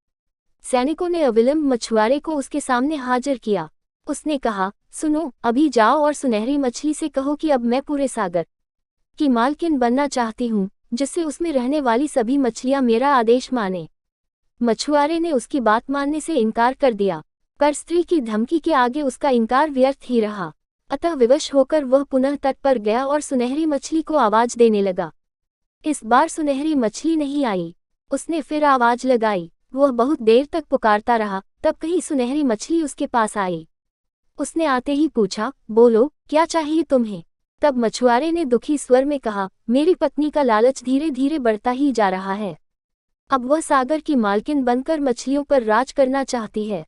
सैनिकों ने अविलंब मछुआरे को उसके सामने हाजिर किया। उसने कहा, सुनो, अभी जाओ और सुनहरी मछली से कहो कि अब मैं पूरे सागर की मालकिन बनना चाहती हूँ, जिससे उसमें रहने वाली सभी मछलियाँ मेरा आदेश माने। मछुआरे ने उसकी बात मानने से इनकार कर दिया, पर स्त्री की धमकी के आगे उसका इनकार व्यर्थ ही रहा। अतः विवश होकर वह पुनः तट पर गया और सुनहरी मछली को आवाज देने लगा। इस बार सुनहरी मछली नहीं आई। उसने फिर आवाज लगाई। वह बहुत देर तक पुकारता रहा, तब कहीं सुनहरी मछली उसके पास आई। उसने आते ही पूछा, बोलो, क्या चाहिए तुम्हें? तब मछुआरे ने दुखी स्वर में कहा, मेरी पत्नी का लालच धीरे धीरे बढ़ता ही जा रहा है। अब वह सागर की मालकिन बनकर मछलियों पर राज करना चाहती है।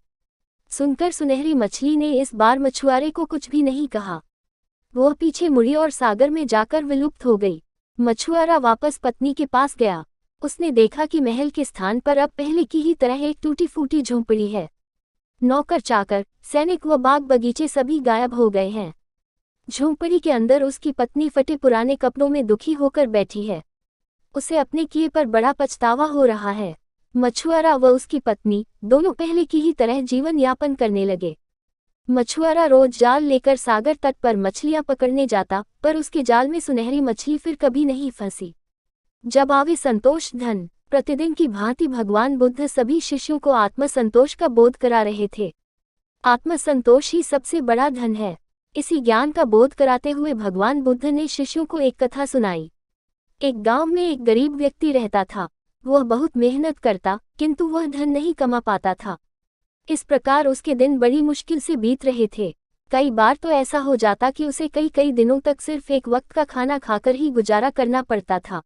सुनकर सुनहरी मछली ने इस बार मछुआरे को कुछ भी नहीं कहा। वह पीछे मुड़ी और सागर में जाकर विलुप्त हो गई। मछुआरा वापस पत्नी के पास गया। उसने देखा कि महल के स्थान पर अब पहले की ही तरह एक टूटी फूटी झोंपड़ी है। नौकर चाकर, सैनिक व बाग बगीचे सभी गायब हो गए हैं। झोंपड़ी के अंदर उसकी पत्नी फटे पुराने कपड़ों में दुखी होकर बैठी है। उसे अपने किए पर बड़ा पछतावा हो रहा है। मछुआरा व उसकी पत्नी दोनों पहले की ही तरह जीवन यापन करने लगे। मछुआरा रोज जाल लेकर सागर तट पर मछलियां पकड़ने जाता, पर उसके जाल में सुनहरी मछली फिर कभी नहीं फंसी। जब आवे संतोष धन, प्रतिदिन की भांति भगवान बुद्ध सभी शिष्यों को आत्मसंतोष का बोध करा रहे थे। आत्मसंतोष ही सबसे बड़ा धन है। इसी ज्ञान का बोध कराते हुए भगवान बुद्ध ने शिष्यों को एक कथा सुनाई। एक गांव में एक गरीब व्यक्ति रहता था। वह बहुत मेहनत करता, किंतु वह धन नहीं कमा पाता था। इस प्रकार उसके दिन बड़ी मुश्किल से बीत रहे थे। कई बार तो ऐसा हो जाता कि उसे कई कई दिनों तक सिर्फ एक वक्त का खाना खाकर ही गुजारा करना पड़ता था।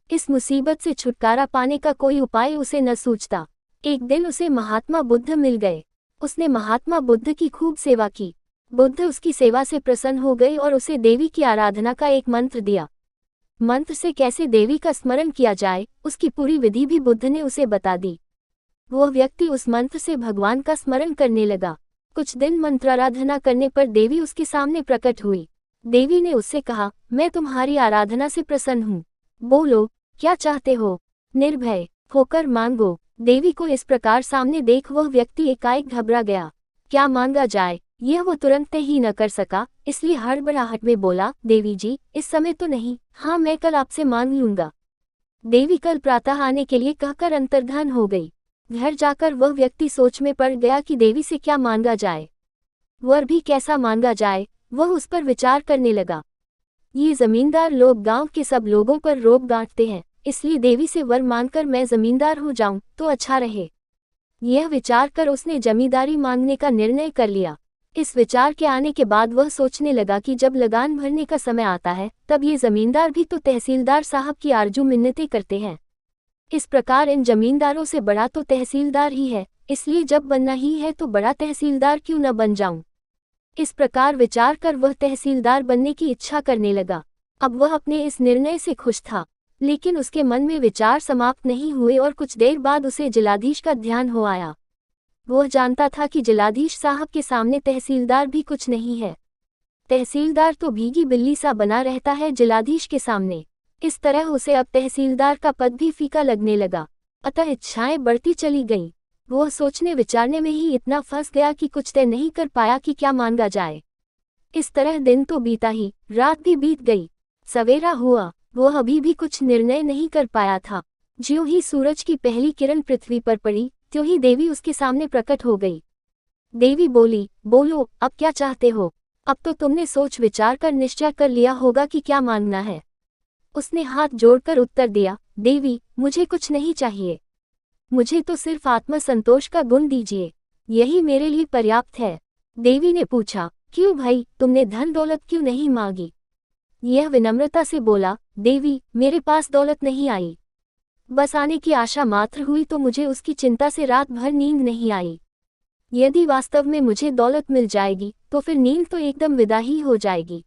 इस मुसीबत से छुटकारा पाने का कोई उपाय उसे न सूझता। एक दिन उसे महात्मा बुद्ध मिल गए। उसने महात्मा बुद्ध की खूब सेवा की। बुद्ध उसकी सेवा से प्रसन्न हो गए और उसे देवी की आराधना का एक मंत्र दिया। मंत्र से कैसे देवी का स्मरण किया जाए, उसकी पूरी विधि भी बुद्ध ने उसे बता दी। वह व्यक्ति उस मंत्र से भगवान का स्मरण करने लगा। कुछ दिन मंत्राराधना करने पर देवी उसके सामने प्रकट हुई। देवी ने उससे कहा, मैं तुम्हारी आराधना से प्रसन्न हूँ। बोलो, क्या चाहते हो? निर्भय होकर मांगो। देवी को इस प्रकार सामने देख वह व्यक्ति एकाएक घबरा गया। क्या मांगा जाए, यह वो तुरंत ही न कर सका, इसलिए हड़बड़ाहट में बोला, देवी जी, इस समय तो नहीं, हाँ मैं कल आपसे मांग लूंगा। देवी कल प्रातः आने के लिए कहकर अंतर्धान हो गई। घर जाकर वह व्यक्ति सोच में पड़ गया कि देवी से क्या मांगा जाए, वर भी कैसा मांगा जाए। वह उस पर विचार करने लगा। ये जमींदार लोग गांव के सब लोगों पर रोब गांठते हैं, इसलिए देवी से वर मांगकर मैं जमींदार हो जाऊं तो अच्छा रहे। यह विचार कर उसने जमींदारी मांगने का निर्णय कर लिया। इस विचार के आने के बाद वह सोचने लगा कि जब लगान भरने का समय आता है, तब ये जमींदार भी तो तहसीलदार साहब की आरजू मिन्नतें करते हैं। इस प्रकार इन जमींदारों से बड़ा तो तहसीलदार ही है, इसलिए जब बनना ही है तो बड़ा तहसीलदार क्यों न बन जाऊं। इस प्रकार विचार कर वह तहसीलदार बनने की इच्छा करने लगा। अब वह अपने इस निर्णय से खुश था, लेकिन उसके मन में विचार समाप्त नहीं हुए और कुछ देर बाद उसे जिलाधीश का ध्यान हो आया। वह जानता था कि जिलाधीश साहब के सामने तहसीलदार भी कुछ नहीं है। तहसीलदार तो भीगी बिल्ली सा बना रहता है जिलाधीश के सामने। इस तरह उसे अब तहसीलदार का पद भी फीका लगने लगा। अतः इच्छाएं बढ़ती चली गईं। वह सोचने विचारने में ही इतना फंस गया कि कुछ तय नहीं कर पाया कि क्या मांगा जाए। इस तरह दिन तो बीता ही, रात भी बीत गई। सवेरा हुआ, वह अभी भी कुछ निर्णय नहीं कर पाया था। ज्यों ही सूरज की पहली किरण पृथ्वी पर पड़ी, त्यों ही देवी उसके सामने प्रकट हो गई। देवी बोली, बोलो, अब क्या चाहते हो? अब तो तुमने सोच विचार कर निश्चय कर लिया होगा कि क्या मांगना है। उसने हाथ जोड़कर उत्तर दिया, देवी, मुझे कुछ नहीं चाहिए। मुझे तो सिर्फ आत्मसंतोष का गुण दीजिए, यही मेरे लिए पर्याप्त है। देवी ने पूछा, क्यों भाई, तुमने धन दौलत क्यों नहीं मांगी? यह विनम्रता से बोला, देवी, मेरे पास दौलत नहीं आई। बस आने की आशा मात्र हुई तो मुझे उसकी चिंता से रात भर नींद नहीं आई। यदि वास्तव में मुझे दौलत मिल जाएगी तो फिर नींद तो एकदम विदा ही हो जाएगी।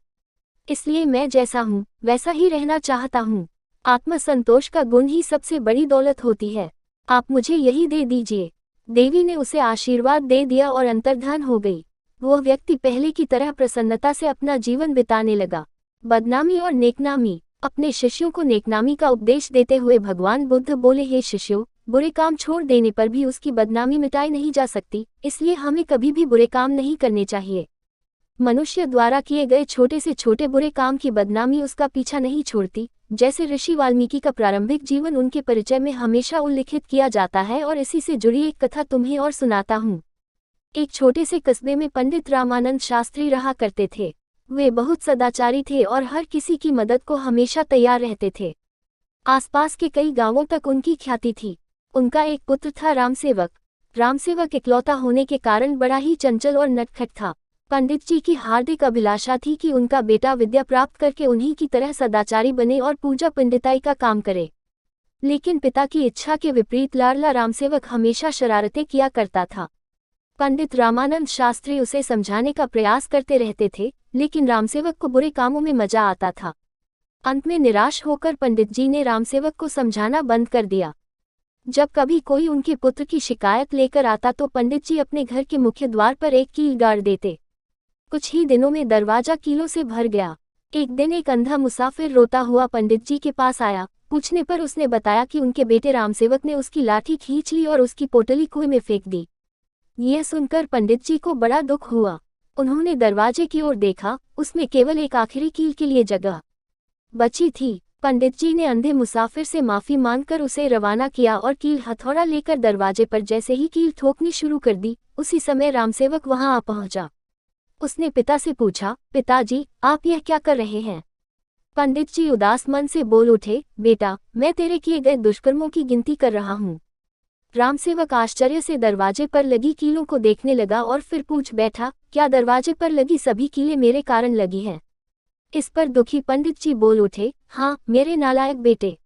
इसलिए मैं जैसा हूँ वैसा ही रहना चाहता हूँ। आत्मसंतोष का गुण ही सबसे बड़ी दौलत होती है। आप मुझे यही दे दीजिए। देवी ने उसे आशीर्वाद दे दिया और अंतर्धान हो गई। वह व्यक्ति पहले की तरह प्रसन्नता से अपना जीवन बिताने लगा। बदनामी और नेकनामी। अपने शिष्यों को नेकनामी का उपदेश देते हुए भगवान बुद्ध बोले, हे शिष्यों, बुरे काम छोड़ देने पर भी उसकी बदनामी मिटाई नहीं जा सकती, इसलिए हमें कभी भी बुरे काम नहीं करने चाहिए। मनुष्य द्वारा किए गए छोटे से छोटे बुरे काम की बदनामी उसका पीछा नहीं छोड़ती। जैसे ऋषि वाल्मीकि का प्रारंभिक जीवन उनके परिचय में हमेशा उल्लिखित किया जाता है और इसी से जुड़ी एक कथा तुम्हें और सुनाता हूँ। एक छोटे से कस्बे में पंडित रामानंद शास्त्री रहा करते थे। वे बहुत सदाचारी थे और हर किसी की मदद को हमेशा तैयार रहते थे। आसपास के कई गांवों तक उनकी ख्याति थी। उनका एक पुत्र था रामसेवक। रामसेवक इकलौता होने के कारण बड़ा ही चंचल और नटखट था। पंडित जी की हार्दिक अभिलाषा थी कि उनका बेटा विद्या प्राप्त करके उन्हीं की तरह सदाचारी बने और पूजा पंडिताई का काम करे। लेकिन पिता की इच्छा के विपरीत लाडला रामसेवक हमेशा शरारतें किया करता था। पंडित रामानंद शास्त्री उसे समझाने का प्रयास करते रहते थे, लेकिन रामसेवक को बुरे कामों में मजा आता था। अंत में निराश होकर पंडित जी ने रामसेवक को समझाना बंद कर दिया। जब कभी कोई उनके पुत्र की शिकायत लेकर आता तो पंडित जी अपने घर के मुख्य द्वार पर एक कील गाड़ देते। कुछ ही दिनों में दरवाजा कीलों से भर गया। एक दिन एक अंधा मुसाफिर रोता हुआ पंडित जी के पास आया। पूछने पर उसने बताया कि उनके बेटे रामसेवक ने उसकी लाठी खींच ली और उसकी पोटली कुएं में फेंक दी। यह सुनकर पंडित जी को बड़ा दुख हुआ। उन्होंने दरवाजे की ओर देखा, उसमें केवल एक आखिरी कील के लिए जगह बची थी। पंडित जी ने अंधे मुसाफिर से माफी मांगकर उसे रवाना किया और कील हथौड़ा लेकर दरवाजे पर जैसे ही कील ठोकनी शुरू कर दी, उसी समय रामसेवक वहां आ पहुंचा। उसने पिता से पूछा, पिताजी, आप यह क्या कर रहे हैं? पंडित जी उदास मन से बोल उठे, बेटा, मैं तेरे किए गए दुष्कर्मों की गिनती कर रहा हूँ। रामसेवक आश्चर्य से दरवाजे पर लगी कीलों को देखने लगा और फिर पूछ बैठा, क्या दरवाजे पर लगी सभी कीलें मेरे कारण लगी हैं? इस पर दुखी पंडित जी बोल उठे, हाँ मेरे नालायक बेटे,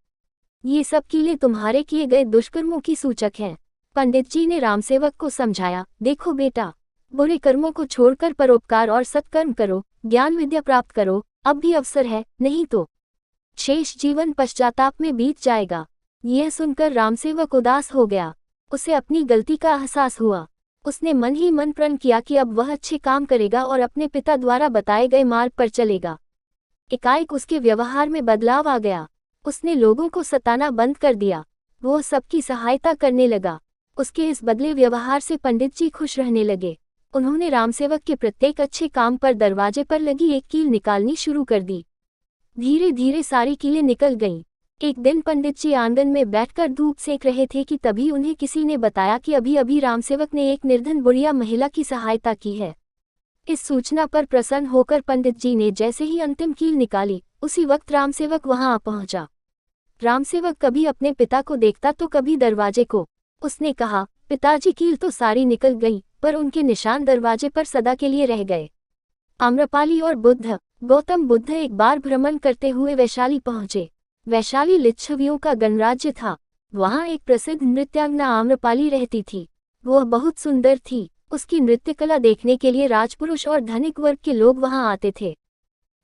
ये सब कीलें तुम्हारे किए गए दुष्कर्मों की सूचक हैं। पंडित जी ने रामसेवक को समझाया, देखो बेटा, बुरे कर्मों को छोड़कर परोपकार और सत्कर्म करो, ज्ञान विद्या प्राप्त करो, अब भी अवसर है, नहीं तो शेष जीवन पश्चाताप में बीत जाएगा। यह सुनकर रामसेवक उदास हो गया। उसे अपनी गलती का एहसास हुआ। उसने मन ही मन प्रण किया कि अब वह अच्छे काम करेगा और अपने पिता द्वारा बताए गए मार्ग पर चलेगा। एकाएक उसके व्यवहार में बदलाव आ गया। उसने लोगों को सताना बंद कर दिया। वो सबकी सहायता करने लगा। उसके इस बदले व्यवहार से पंडित जी खुश रहने लगे। उन्होंने रामसेवक के प्रत्येक अच्छे काम पर दरवाजे पर लगी एक कील निकालनी शुरू कर दी। धीरे धीरे सारी कीलें निकल गईं। एक दिन पंडित जी आंगन में बैठकर धूप सेक रहे थे कि तभी उन्हें किसी ने बताया कि अभी अभी रामसेवक ने एक निर्धन बुढ़िया महिला की सहायता की है। इस सूचना पर प्रसन्न होकर पंडित जी ने जैसे ही अंतिम कील निकाली, उसी वक्त रामसेवक वहां आ पहुंचा। रामसेवक कभी अपने पिता को देखता तो कभी दरवाजे को। उसने कहा, पिताजी, कील तो सारी निकल गई, पर उनके निशान दरवाजे पर सदा के लिए रह गए। आम्रपाली और बुद्ध। गौतम बुद्ध एक बार भ्रमण करते हुए वैशाली पहुंचे। वैशाली लिच्छवियों का गणराज्य था। वहां एक प्रसिद्ध नृत्यांगना आम्रपाली रहती थी। वह बहुत सुंदर थी। उसकी नृत्य कला देखने के लिए राजपुरुष और धनिक वर्ग के लोग वहां आते थे।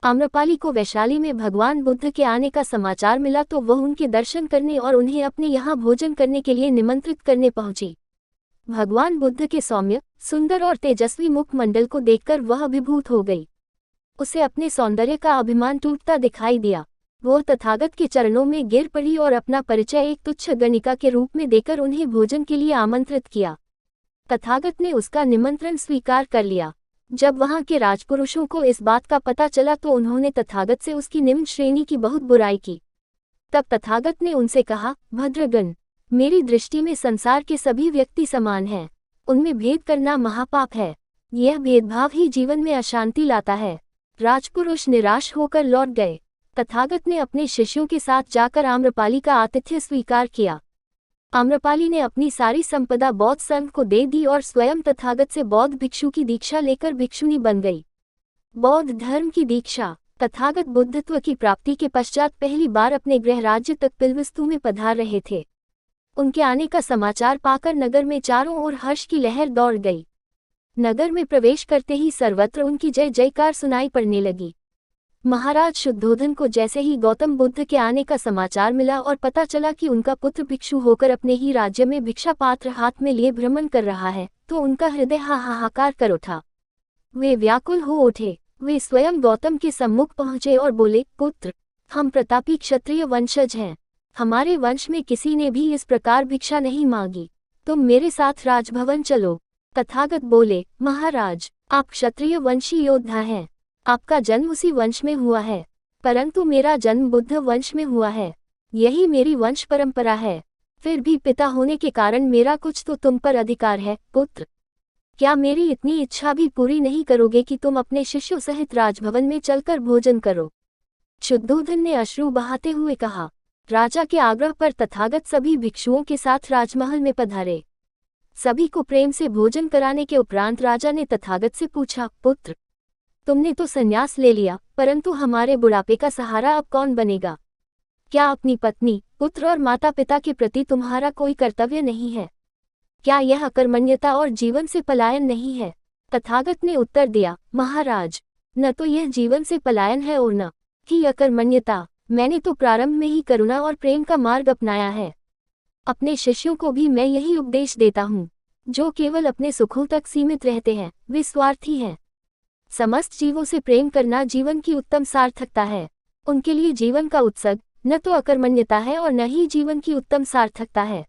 आम्रपाली को वैशाली में भगवान बुद्ध के आने का समाचार मिला तो वह उनके दर्शन करने और उन्हें अपने यहाँ भोजन करने के लिए निमंत्रित करने पहुंची। भगवान बुद्ध के सौम्य, सुंदर और तेजस्वी मुखमंडल को देखकर वह अभिभूत हो गई। उसे अपने सौंदर्य का अभिमान टूटता दिखाई दिया। वह तथागत के चरणों में गिर पड़ी और अपना परिचय एक तुच्छ गणिका के रूप में देकर उन्हें भोजन के लिए आमंत्रित किया। तथागत ने उसका निमंत्रण स्वीकार कर लिया। जब वहां के राजपुरुषों को इस बात का पता चला तो उन्होंने तथागत से उसकी निम्न श्रेणी की बहुत बुराई की। तब तथागत ने उनसे कहा, भद्रगण, मेरी दृष्टि में संसार के सभी व्यक्ति समान हैं। उनमें भेद करना महापाप है। यह भेदभाव ही जीवन में अशांति लाता है। राजपुरुष निराश होकर लौट गए। तथागत ने अपने शिष्यों के साथ जाकर आम्रपाली का आतिथ्य स्वीकार किया। आम्रपाली ने अपनी सारी संपदा बौद्ध संघ को दे दी और स्वयं तथागत से बौद्ध भिक्षु की दीक्षा लेकर भिक्षुणी बन गई। बौद्ध धर्म की दीक्षा। तथागत बुद्धत्व की प्राप्ति के पश्चात पहली बार अपने गृह राज्य तक पिलवस्तु में पधार रहे थे। उनके आने का समाचार पाकर नगर में चारों ओर हर्ष की लहर दौड़ गई। नगर में प्रवेश करते ही सर्वत्र उनकी जय जयकार सुनाई पड़ने लगी। महाराज शुद्धोधन को जैसे ही गौतम बुद्ध के आने का समाचार मिला और पता चला कि उनका पुत्र भिक्षु होकर अपने ही राज्य में भिक्षा पात्र हाथ में लिए भ्रमण कर रहा है, तो उनका हृदय हाहाकार कर उठा। वे व्याकुल हो उठे। वे स्वयं गौतम के सम्मुख पहुंचे और बोले, पुत्र, हम प्रतापी क्षत्रिय वंशज हैं। हमारे वंश में किसी ने भी इस प्रकार भिक्षा नहीं मांगी। तुम मेरे साथ राजभवन चलो। तथागत बोले, महाराज, आप क्षत्रिय वंशी योद्धा हैं। आपका जन्म उसी वंश में हुआ है, परंतु मेरा जन्म बुद्ध वंश में हुआ है। यही मेरी वंश परंपरा है। फिर भी पिता होने के कारण मेरा कुछ तो तुम पर अधिकार है। पुत्र, क्या मेरी इतनी इच्छा भी पूरी नहीं करोगे कि तुम अपने शिष्यों सहित राजभवन में चलकर भोजन करो? शुद्धोधन ने अश्रु बहाते हुए कहा। राजा के आग्रह पर तथागत सभी भिक्षुओं के साथ राजमहल में पधारे। सभी को प्रेम से भोजन कराने के उपरांत राजा ने तथागत से पूछा, पुत्र, तुमने तो संन्यास ले लिया, परंतु हमारे बुढ़ापे का सहारा अब कौन बनेगा? क्या अपनी पत्नी, पुत्र और माता पिता के प्रति तुम्हारा कोई कर्तव्य नहीं है? क्या यह अकर्मण्यता और जीवन से पलायन नहीं है? तथागत ने उत्तर दिया, महाराज, न तो यह जीवन से पलायन है और न ही अकर्मण्यता। मैंने तो प्रारंभ में ही करुणा और प्रेम का मार्ग अपनाया है। अपने शिष्यों को भी मैं यही उपदेश देता हूँ। जो केवल अपने सुखों तक सीमित रहते हैं वे स्वार्थी हैं। समस्त जीवों से प्रेम करना जीवन की उत्तम सार्थकता है। उनके लिए जीवन का उत्सर्ग न तो अकर्मण्यता है और न ही जीवन की उत्तम सार्थकता है।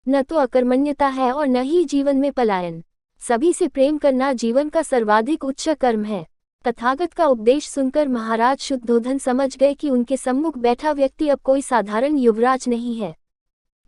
न तो अकर्मण्यता है और न ही जीवन में पलायन। सभी से प्रेम करना जीवन का सर्वाधिक उच्च कर्म है। तथागत का उपदेश सुनकर महाराज शुद्धोधन समझ गए कि उनके सम्मुख बैठा व्यक्ति अब कोई साधारण युवराज नहीं है।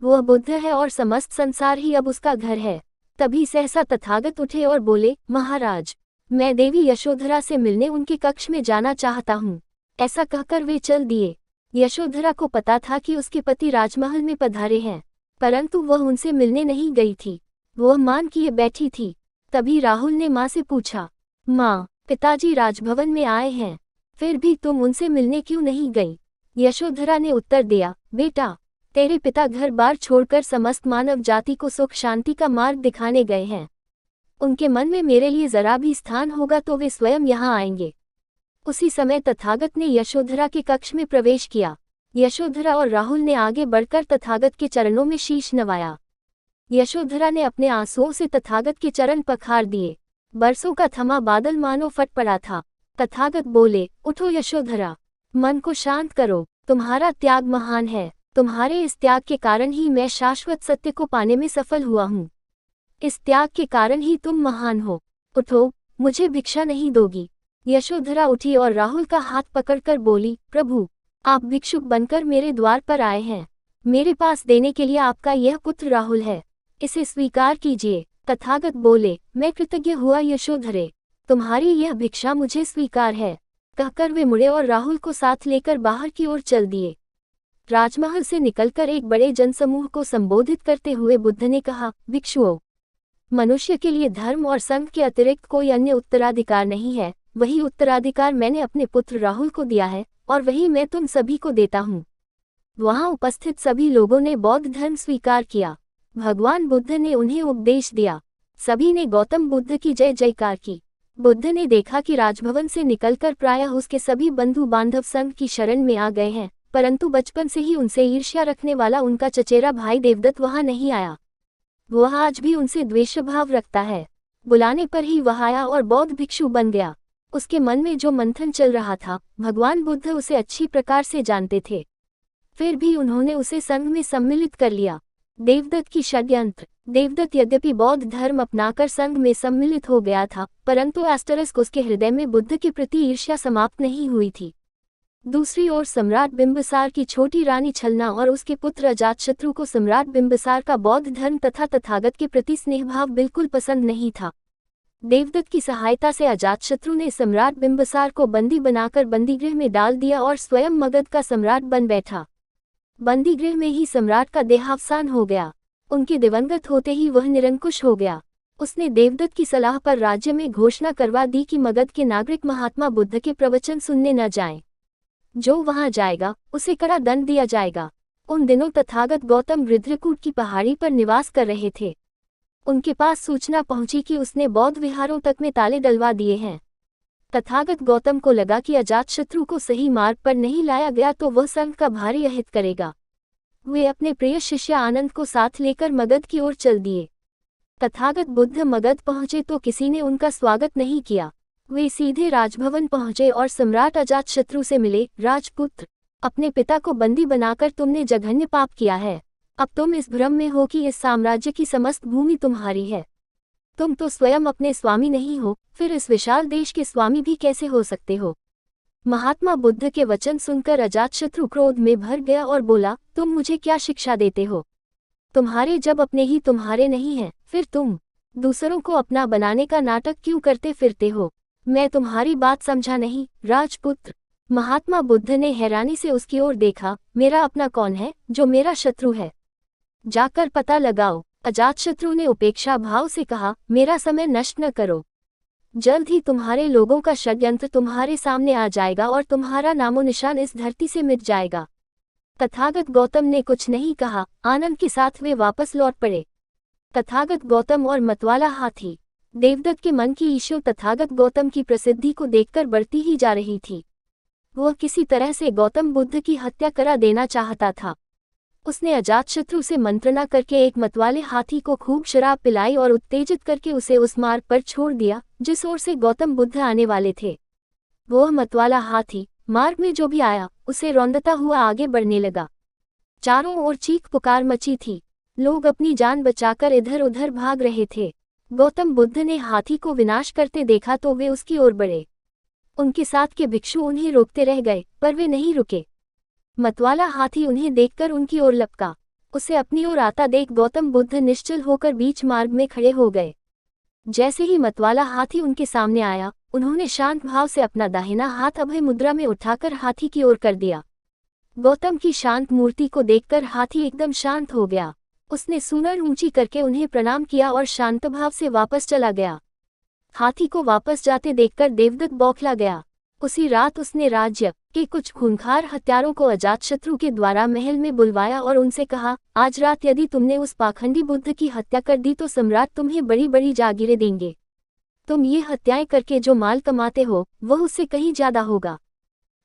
वह बुद्ध है और समस्त संसार ही अब उसका घर है। तभी सहसा तथागत उठे और बोले, महाराज, मैं देवी यशोधरा से मिलने उनके कक्ष में जाना चाहता हूँ। ऐसा कहकर वे चल दिए। यशोधरा को पता था कि उसके पति राजमहल में पधारे हैं, परंतु वह उनसे मिलने नहीं गई थी। वह मान किए बैठी थी। तभी राहुल ने माँ से पूछा, माँ, पिताजी राजभवन में आए हैं, फिर भी तुम उनसे मिलने क्यों नहीं गई? यशोधरा ने उत्तर दिया, बेटा, तेरे पिता घर बार छोड़कर समस्त मानव जाति को सुख शांति का मार्ग दिखाने गए हैं। उनके मन में मेरे लिए जरा भी स्थान होगा तो वे स्वयं यहाँ आएंगे। उसी समय तथागत ने यशोधरा के कक्ष में प्रवेश किया। यशोधरा और राहुल ने आगे बढ़कर तथागत के चरणों में शीश नवाया। यशोधरा ने अपने आंसुओं से तथागत के चरण पखार दिए। बरसों का थमा बादल मानो फट पड़ा था। तथागत बोले, उठो यशोधरा, मन को शांत करो। तुम्हारा त्याग महान है। तुम्हारे इस त्याग के कारण ही मैं शाश्वत सत्य को पाने में सफल हुआ हूँ। इस त्याग के कारण ही तुम महान हो। उठो, मुझे भिक्षा नहीं दोगी? यशोधरा उठी और राहुल का हाथ पकड़कर बोली, प्रभु, आप भिक्षुक बनकर मेरे द्वार पर आए हैं। मेरे पास देने के लिए आपका यह पुत्र राहुल है, इसे स्वीकार कीजिए। तथागत बोले, मैं कृतज्ञ हुआ यशोधरे, तुम्हारी यह भिक्षा मुझे स्वीकार है। कहकर वे मुड़े और राहुल को साथ लेकर बाहर की ओर चल दिए। राजमहल से निकलकर एक बड़े जनसमूह को संबोधित करते हुए बुद्ध ने कहा, भिक्षुओं, मनुष्य के लिए धर्म और संघ के अतिरिक्त कोई अन्य उत्तराधिकार नहीं है। वही उत्तराधिकार मैंने अपने पुत्र राहुल को दिया है और वही मैं तुम सभी को देता हूँ। वहां उपस्थित सभी लोगों ने बौद्ध धर्म स्वीकार किया। भगवान बुद्ध ने उन्हें उपदेश दिया। सभी ने गौतम बुद्ध की जय जयकार की। बुद्ध ने देखा कि राजभवन से निकलकर प्रायः उसके सभी बंधु बांधव संघ की शरण में आ गए हैं, परंतु बचपन से ही उनसे ईर्ष्या रखने वाला उनका चचेरा भाई देवदत्त वहां नहीं आया। वह आज भी उनसे द्वेषभाव रखता है। बुलाने पर ही वह आया और बौद्ध भिक्षु बन गया। उसके मन में जो मंथन चल रहा था, भगवान बुद्ध उसे अच्छी प्रकार से जानते थे। फिर भी उन्होंने उसे संघ में सम्मिलित कर लिया। देवदत्त की षड्यंत्र। देवदत्त यद्यपि बौद्ध धर्म अपनाकर संघ में सम्मिलित हो गया था, परंतु एस्टरिस्क उसके हृदय में बुद्ध के प्रति ईर्ष्या समाप्त नहीं हुई थी। दूसरी ओर सम्राट बिंबिसार की छोटी रानी छलना और उसके पुत्र अजातशत्रु को सम्राट बिंबिसार का बौद्ध धर्म तथा तथागत के प्रति स्नेहभाव बिल्कुल पसंद नहीं था। देवदत्त की सहायता से अजातशत्रु ने सम्राट बिंबिसार को बंदी बनाकर बंदीगृह में डाल दिया और स्वयं मगध का सम्राट बन बैठा। बंदीगृह में ही सम्राट का देहावसान हो गया। उनके दिवंगत होते ही वह निरंकुश हो गया। उसने देवदत्त की सलाह पर राज्य में घोषणा करवा दी कि मगध के नागरिक महात्मा बुद्ध के प्रवचन सुनने न जाएं। जो वहां जाएगा उसे कड़ा दंड दिया जाएगा। उन दिनों तथागत गौतम रुद्रकूट की पहाड़ी पर निवास कर रहे थे। उनके पास सूचना पहुंची कि उसने बौद्ध विहारों तक में ताले डलवा दिए हैं। तथागत गौतम को लगा कि अजातशत्रु को सही मार्ग पर नहीं लाया गया तो वह संघ का भारी अहित करेगा। वे अपने प्रिय शिष्य आनंद को साथ लेकर मगध की ओर चल दिए। तथागत बुद्ध मगध पहुंचे तो किसी ने उनका स्वागत नहीं किया। वे सीधे राजभवन पहुंचे और सम्राट अजातशत्रु से मिले। राजपुत्र, अपने पिता को बंदी बनाकर तुमने जघन्य पाप किया है। अब तुम इस भ्रम में हो कि इस साम्राज्य की समस्त भूमि तुम्हारी है। तुम तो स्वयं अपने स्वामी नहीं हो, फिर इस विशाल देश के स्वामी भी कैसे हो सकते हो। महात्मा बुद्ध के वचन सुनकर अजातशत्रु क्रोध में भर गया और बोला, तुम मुझे क्या शिक्षा देते हो? तुम्हारे जब अपने ही तुम्हारे नहीं हैं, फिर तुम दूसरों को अपना बनाने का नाटक क्यों करते फिरते हो? मैं तुम्हारी बात समझा नहीं, राजपुत्र। महात्मा बुद्ध ने हैरानी से उसकी ओर देखा। मेरा अपना कौन है जो मेरा शत्रु है? जाकर पता लगाओ। अजातशत्रु ने उपेक्षा भाव से कहा, मेरा समय नष्ट न करो। जल्द ही तुम्हारे लोगों का षड्यंत्र तुम्हारे सामने आ जाएगा और तुम्हारा नामो निशान इस धरती से मिट जाएगा। तथागत गौतम ने कुछ नहीं कहा। आनंद के साथ वे वापस लौट पड़े। तथागत गौतम और मतवाला हाथी। देवदत्त के मन की ईशो तथागत गौतम की प्रसिद्धि को देखकर बढ़ती ही जा रही थी। वह किसी तरह से गौतम बुद्ध की हत्या करा देना चाहता था। उसने अजातशत्रु से मंत्रणा करके एक मतवाले हाथी को खूब शराब पिलाई और उत्तेजित करके उसे उस मार्ग पर छोड़ दिया जिस ओर से गौतम बुद्ध आने वाले थे। वह मतवाला हाथी मार्ग में जो भी आया उसे रौंदता हुआ आगे बढ़ने लगा। चारों ओर चीख पुकार मची थी। लोग अपनी जान बचाकर इधर उधर भाग रहे थे। गौतम बुद्ध ने हाथी को विनाश करते देखा तो वे उसकी ओर बढ़े। उनके साथ के भिक्षु उन्हें रोकते रह गए, पर वे नहीं रुके। मतवाला हाथी उन्हें देखकर उनकी ओर लपका। उसे अपनी ओर आता देख गौतम बुद्ध निश्चल होकर बीच मार्ग में खड़े हो गए। जैसे ही मतवाला हाथी उनके सामने आया, उन्होंने शांत भाव से अपना दाहिना हाथ अभय मुद्रा में उठाकर हाथी की ओर कर दिया। गौतम की शांत मूर्ति को देखकर हाथी एकदम शांत हो गया। उसने सूंड ऊंची करके उन्हें प्रणाम किया और शांत भाव से वापस चला गया। हाथी को वापस जाते देखकर देवदत्त बौखला गया। उसी रात उसने राज्य के कुछ खूंखार हत्यारों को अजातशत्रु के द्वारा महल में बुलवाया और उनसे कहा, आज रात यदि तुमने उस पाखंडी बुद्ध की हत्या कर दी तो सम्राट तुम्हें बड़ी बड़ी जागीरें देंगे। तुम ये हत्याएं करके जो माल कमाते हो वह उससे कहीं ज्यादा होगा।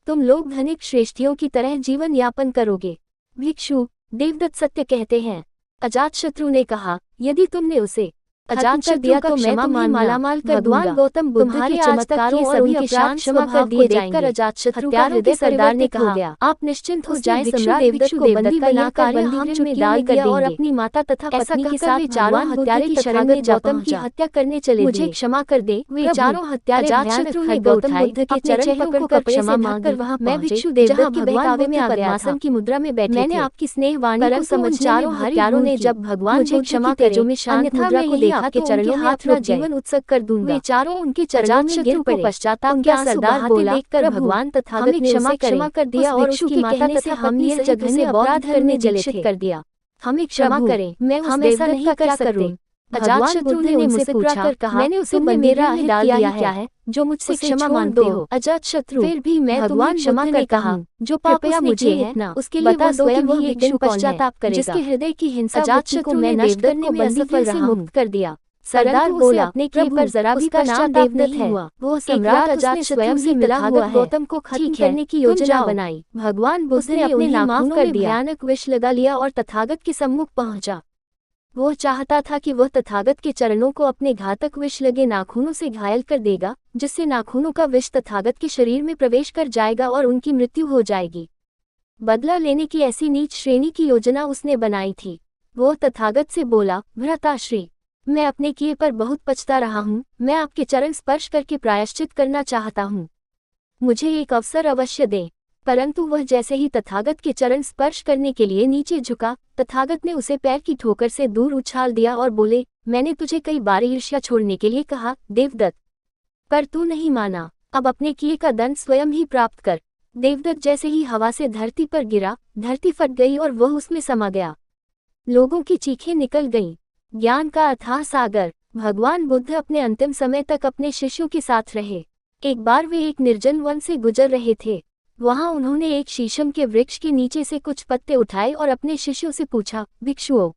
तुम लोग धनिक श्रेष्ठियों की तरह जीवन यापन करोगे। भिक्षु, देवदत्त सत्य कहते हैं। अजातशत्रु ने कहा, यदि तुमने उसे अजात कर दिया तो मैं तुम्हें मालामाल कर दूंगा। भगवान गौतम बुद्ध के चमत्कारों और उनके शांत क्षमा कर दिए जाएंगे। अजातशत्रु का हृदय सरदार ने कहा, आप निश्चिंत हो जाएं। सम्राट देवदत्त को बंदी बनाकर बंदी में डाल दिया और अपनी माता तथा पत्नी के साथ चारों हत्यारे तथागत गौतम की हत्या करने चले। मुझे क्षमा कर दे। वे चारों हत्यारे अजातशत्रु ने गौतम बुद्ध के चरण पकड़कर क्षमा मांगकर वहां मैं भिक्षु देवदत्त के बहकावे में पद्मासन की मुद्रा में बैठे। मैंने आपकी स्नेह वाणी को समझ चारों हत्यारों ने जब भगवान मुझे क्षमा करे में शांत मुद्रा को देखा के चरणों में अपना जीवन उत्सर्ग कर दूंगा। वे चारों उनके चरणों में गिर पड़े। पश्चाताप का सरदार बोला, देखकर भगवान तथागत ने उसे क्षमा कर दिया और उसकी माता तथा पत्नी से जघन्य अपराध करने दीक्षित कर दिया। हमें क्षमा करें, मैं हम ऐसा नहीं कर सकते। अजातशत्रु ने मुझसे पूछा, मैंने उसे मेरा डाल दिया क्या है जो मुझसे क्षमा मांगते हो? अजातशत्रु, फिर भी मैं भगवान क्षमा कर कहा, जो पाप मुझे है ना उसके लिए वह स्वयं ही एक दिन पश्चाताप करेगा। जिसके हृदय की हिंसा अजातशत्रु को मैं नष्ट करने में असफल रहा हूं, मुक्त कर दिया। सरदार बोला, अपने किए पर जरा भी पश्चाताप नहीं हुआ। वो सम्राट अजातशत्रु से मिला हुआ है। गौतम को खत्म करने की योजना बनाई। भगवान बुद्ध ने अपने नाखूनों में भयानक विष लगा लिया और तथागत के सम्मुख पहुंचा। वो चाहता था कि वह तथागत के चरणों को अपने घातक विष लगे नाखूनों से घायल कर देगा, जिससे नाखूनों का विष तथागत के शरीर में प्रवेश कर जाएगा और उनकी मृत्यु हो जाएगी। बदला लेने की ऐसी नीच श्रेणी की योजना उसने बनाई थी। वो तथागत से बोला, भ्राताश्री, मैं अपने किए पर बहुत पछता रहा हूँ। मैं आपके चरण स्पर्श करके प्रायश्चित करना चाहता हूँ। मुझे एक अवसर अवश्य दें। परंतु वह जैसे ही तथागत के चरण स्पर्श करने के लिए नीचे झुका, तथागत ने उसे पैर की ठोकर से दूर उछाल दिया और बोले, मैंने तुझे कई बार ईर्ष्या छोड़ने के लिए कहा देवदत्त, पर तू नहीं माना। अब अपने किए का दंड स्वयं ही प्राप्त कर। देवदत्त जैसे ही हवा से धरती पर गिरा, धरती फट गई और वह उसमें समा गया। लोगों की चीखें निकल गईं। ज्ञान का अथाह सागर। भगवान बुद्ध अपने अंतिम समय तक अपने शिष्यों के साथ रहे। एक बार वे एक निर्जन वन से गुजर रहे थे। वहां उन्होंने एक शीशम के वृक्ष के नीचे से कुछ पत्ते उठाए और अपने शिष्यों से पूछा, भिक्षुओं,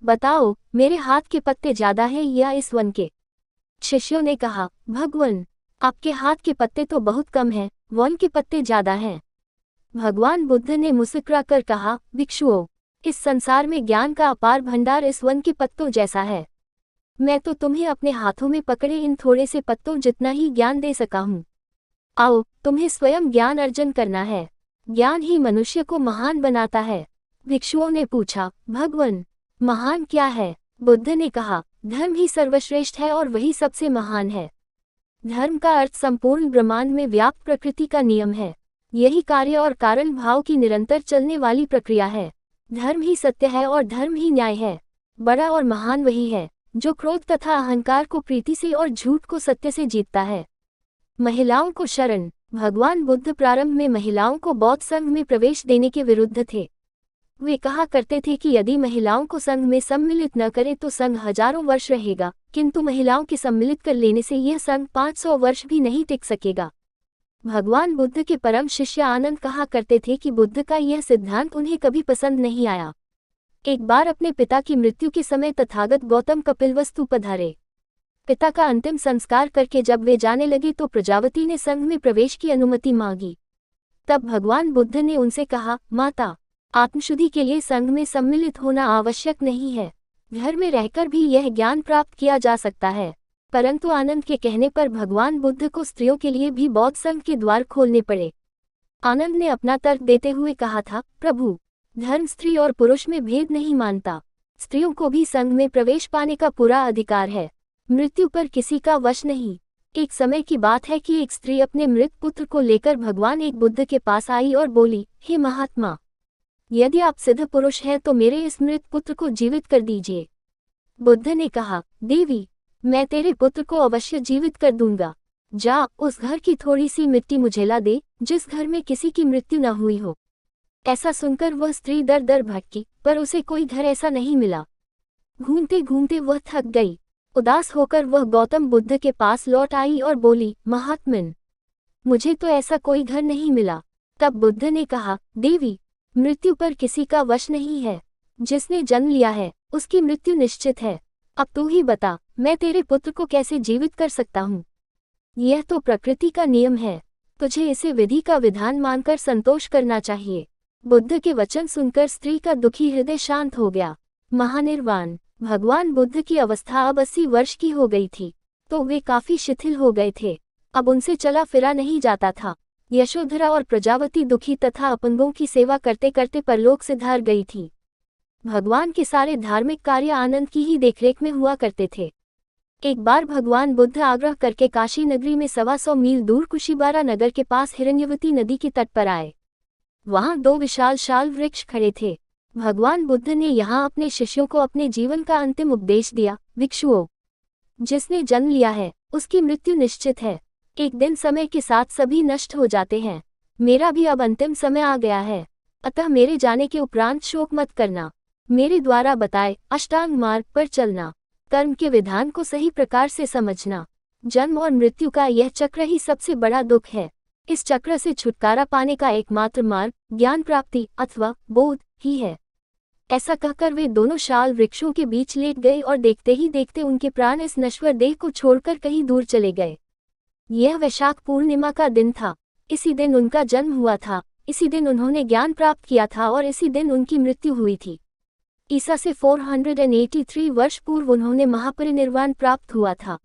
बताओ, मेरे हाथ के पत्ते ज्यादा हैं या इस वन के? शिष्यों ने कहा, भगवान, आपके हाथ के पत्ते तो बहुत कम हैं, वन के पत्ते ज्यादा हैं। भगवान बुद्ध ने मुस्कुराकर कहा, भिक्षुओं, इस संसार में ज्ञान का अपार भंडार इस वन के पत्तों जैसा है। मैं तो तुम्हें अपने हाथों में पकड़े इन थोड़े से पत्तों जितना ही ज्ञान दे सका हूँ। आओ, तुम्हें स्वयं ज्ञान अर्जन करना है। ज्ञान ही मनुष्य को महान बनाता है। भिक्षुओं ने पूछा, भगवान, महान क्या है? बुद्ध ने कहा, धर्म ही सर्वश्रेष्ठ है और वही सबसे महान है। धर्म का अर्थ संपूर्ण ब्रह्मांड में व्याप्त प्रकृति का नियम है। यही कार्य और कारण भाव की निरंतर चलने वाली प्रक्रिया है। धर्म ही सत्य है और धर्म ही न्याय है। बड़ा और महान वही है जो क्रोध तथा अहंकार को प्रीति से और झूठ को सत्य से जीतता है। महिलाओं को शरण। भगवान बुद्ध प्रारंभ में महिलाओं को बौद्ध संघ में प्रवेश देने के विरुद्ध थे। वे कहा करते थे कि यदि महिलाओं को संघ में सम्मिलित न करें तो संघ हजारों वर्ष रहेगा, किंतु महिलाओं के सम्मिलित कर लेने से यह संघ 500 वर्ष भी नहीं टिक सकेगा। भगवान बुद्ध के परम शिष्य आनंद कहा करते थे कि बुद्ध का यह सिद्धांत उन्हें कभी पसंद नहीं आया। एक बार अपने पिता की मृत्यु के समय तथागत गौतम कपिलवस्तु पधारे। पिता का अंतिम संस्कार करके जब वे जाने लगे तो प्रजावती ने संघ में प्रवेश की अनुमति मांगी। तब भगवान बुद्ध ने उनसे कहा, माता, आत्मशुद्धि के लिए संघ में सम्मिलित होना आवश्यक नहीं है। घर में रहकर भी यह ज्ञान प्राप्त किया जा सकता है। परंतु आनंद के कहने पर भगवान बुद्ध को स्त्रियों के लिए भी बौद्ध संघ के द्वार खोलने पड़े। आनंद ने अपना तर्क देते हुए कहा था, प्रभु, धर्म स्त्री और पुरुष में भेद नहीं मानता। स्त्रियों को भी संघ में प्रवेश पाने का पूरा अधिकार है। मृत्यु पर किसी का वश नहीं। एक समय की बात है कि एक स्त्री अपने मृत पुत्र को लेकर भगवान एक बुद्ध के पास आई और बोली, हे महात्मा, यदि आप सिद्ध पुरुष हैं तो मेरे इस मृत पुत्र को जीवित कर दीजिए। बुद्ध ने कहा, देवी, मैं तेरे पुत्र को अवश्य जीवित कर दूंगा। जा, उस घर की थोड़ी सी मिट्टी मुझे ला दे जिस घर में किसी की मृत्यु न हुई हो। ऐसा सुनकर वह स्त्री दर दर भटकी, पर उसे कोई घर ऐसा नहीं मिला। घूमते घूमते वह थक गई। उदास होकर वह गौतम बुद्ध के पास लौट आई और बोली, महात्मन, मुझे तो ऐसा कोई घर नहीं मिला। तब बुद्ध ने कहा, देवी, मृत्यु पर किसी का वश नहीं है। जिसने जन्म लिया है उसकी मृत्यु निश्चित है। अब तू ही बता, मैं तेरे पुत्र को कैसे जीवित कर सकता हूँ? यह तो प्रकृति का नियम है। तुझे इसे विधि का विधान मानकर संतोष करना चाहिए। बुद्ध के वचन सुनकर स्त्री का दुखी हृदय शांत हो गया। महानिर्वाण। भगवान बुद्ध की अवस्था अब 80 वर्ष की हो गई थी, तो वे काफी शिथिल हो गए थे। अब उनसे चला फिरा नहीं जाता था। यशोधरा और प्रजावती दुखी तथा अपंगों की सेवा करते करते परलोक से धार गई थी। भगवान के सारे धार्मिक कार्य आनंद की ही देखरेख में हुआ करते थे। एक बार भगवान बुद्ध आग्रह करके काशी नगरी में 125 मील दूर कुशीबारा नगर के पास हिरण्यवती नदी के तट पर आए। वहां 2 विशाल शाल वृक्ष खड़े थे। भगवान बुद्ध ने यहाँ अपने शिष्यों को अपने जीवन का अंतिम उपदेश दिया। भिक्षुओं, जिसने जन्म लिया है उसकी मृत्यु निश्चित है। एक दिन समय के साथ सभी नष्ट हो जाते हैं। मेरा भी अब अंतिम समय आ गया है, अतः मेरे जाने के उपरांत शोक मत करना। मेरे द्वारा बताए अष्टांग मार्ग पर चलना, कर्म के विधान को सही प्रकार से समझना। जन्म और मृत्यु का यह चक्र ही सबसे बड़ा दुख है। इस चक्र से छुटकारा पाने का एकमात्र मार्ग ज्ञान प्राप्ति अथवा बोध ही है। ऐसा कहकर वे दोनों शाल वृक्षों के बीच लेट गए और देखते ही देखते उनके प्राण इस नश्वर देह को छोड़कर कहीं दूर चले गए। यह वैशाख पूर्णिमा का दिन था। इसी दिन उनका जन्म हुआ था, इसी दिन उन्होंने ज्ञान प्राप्त किया था और इसी दिन उनकी मृत्यु हुई थी। ईसा से 483 वर्ष पूर्व उन्होंने महापरिनिर्वाण प्राप्त हुआ था।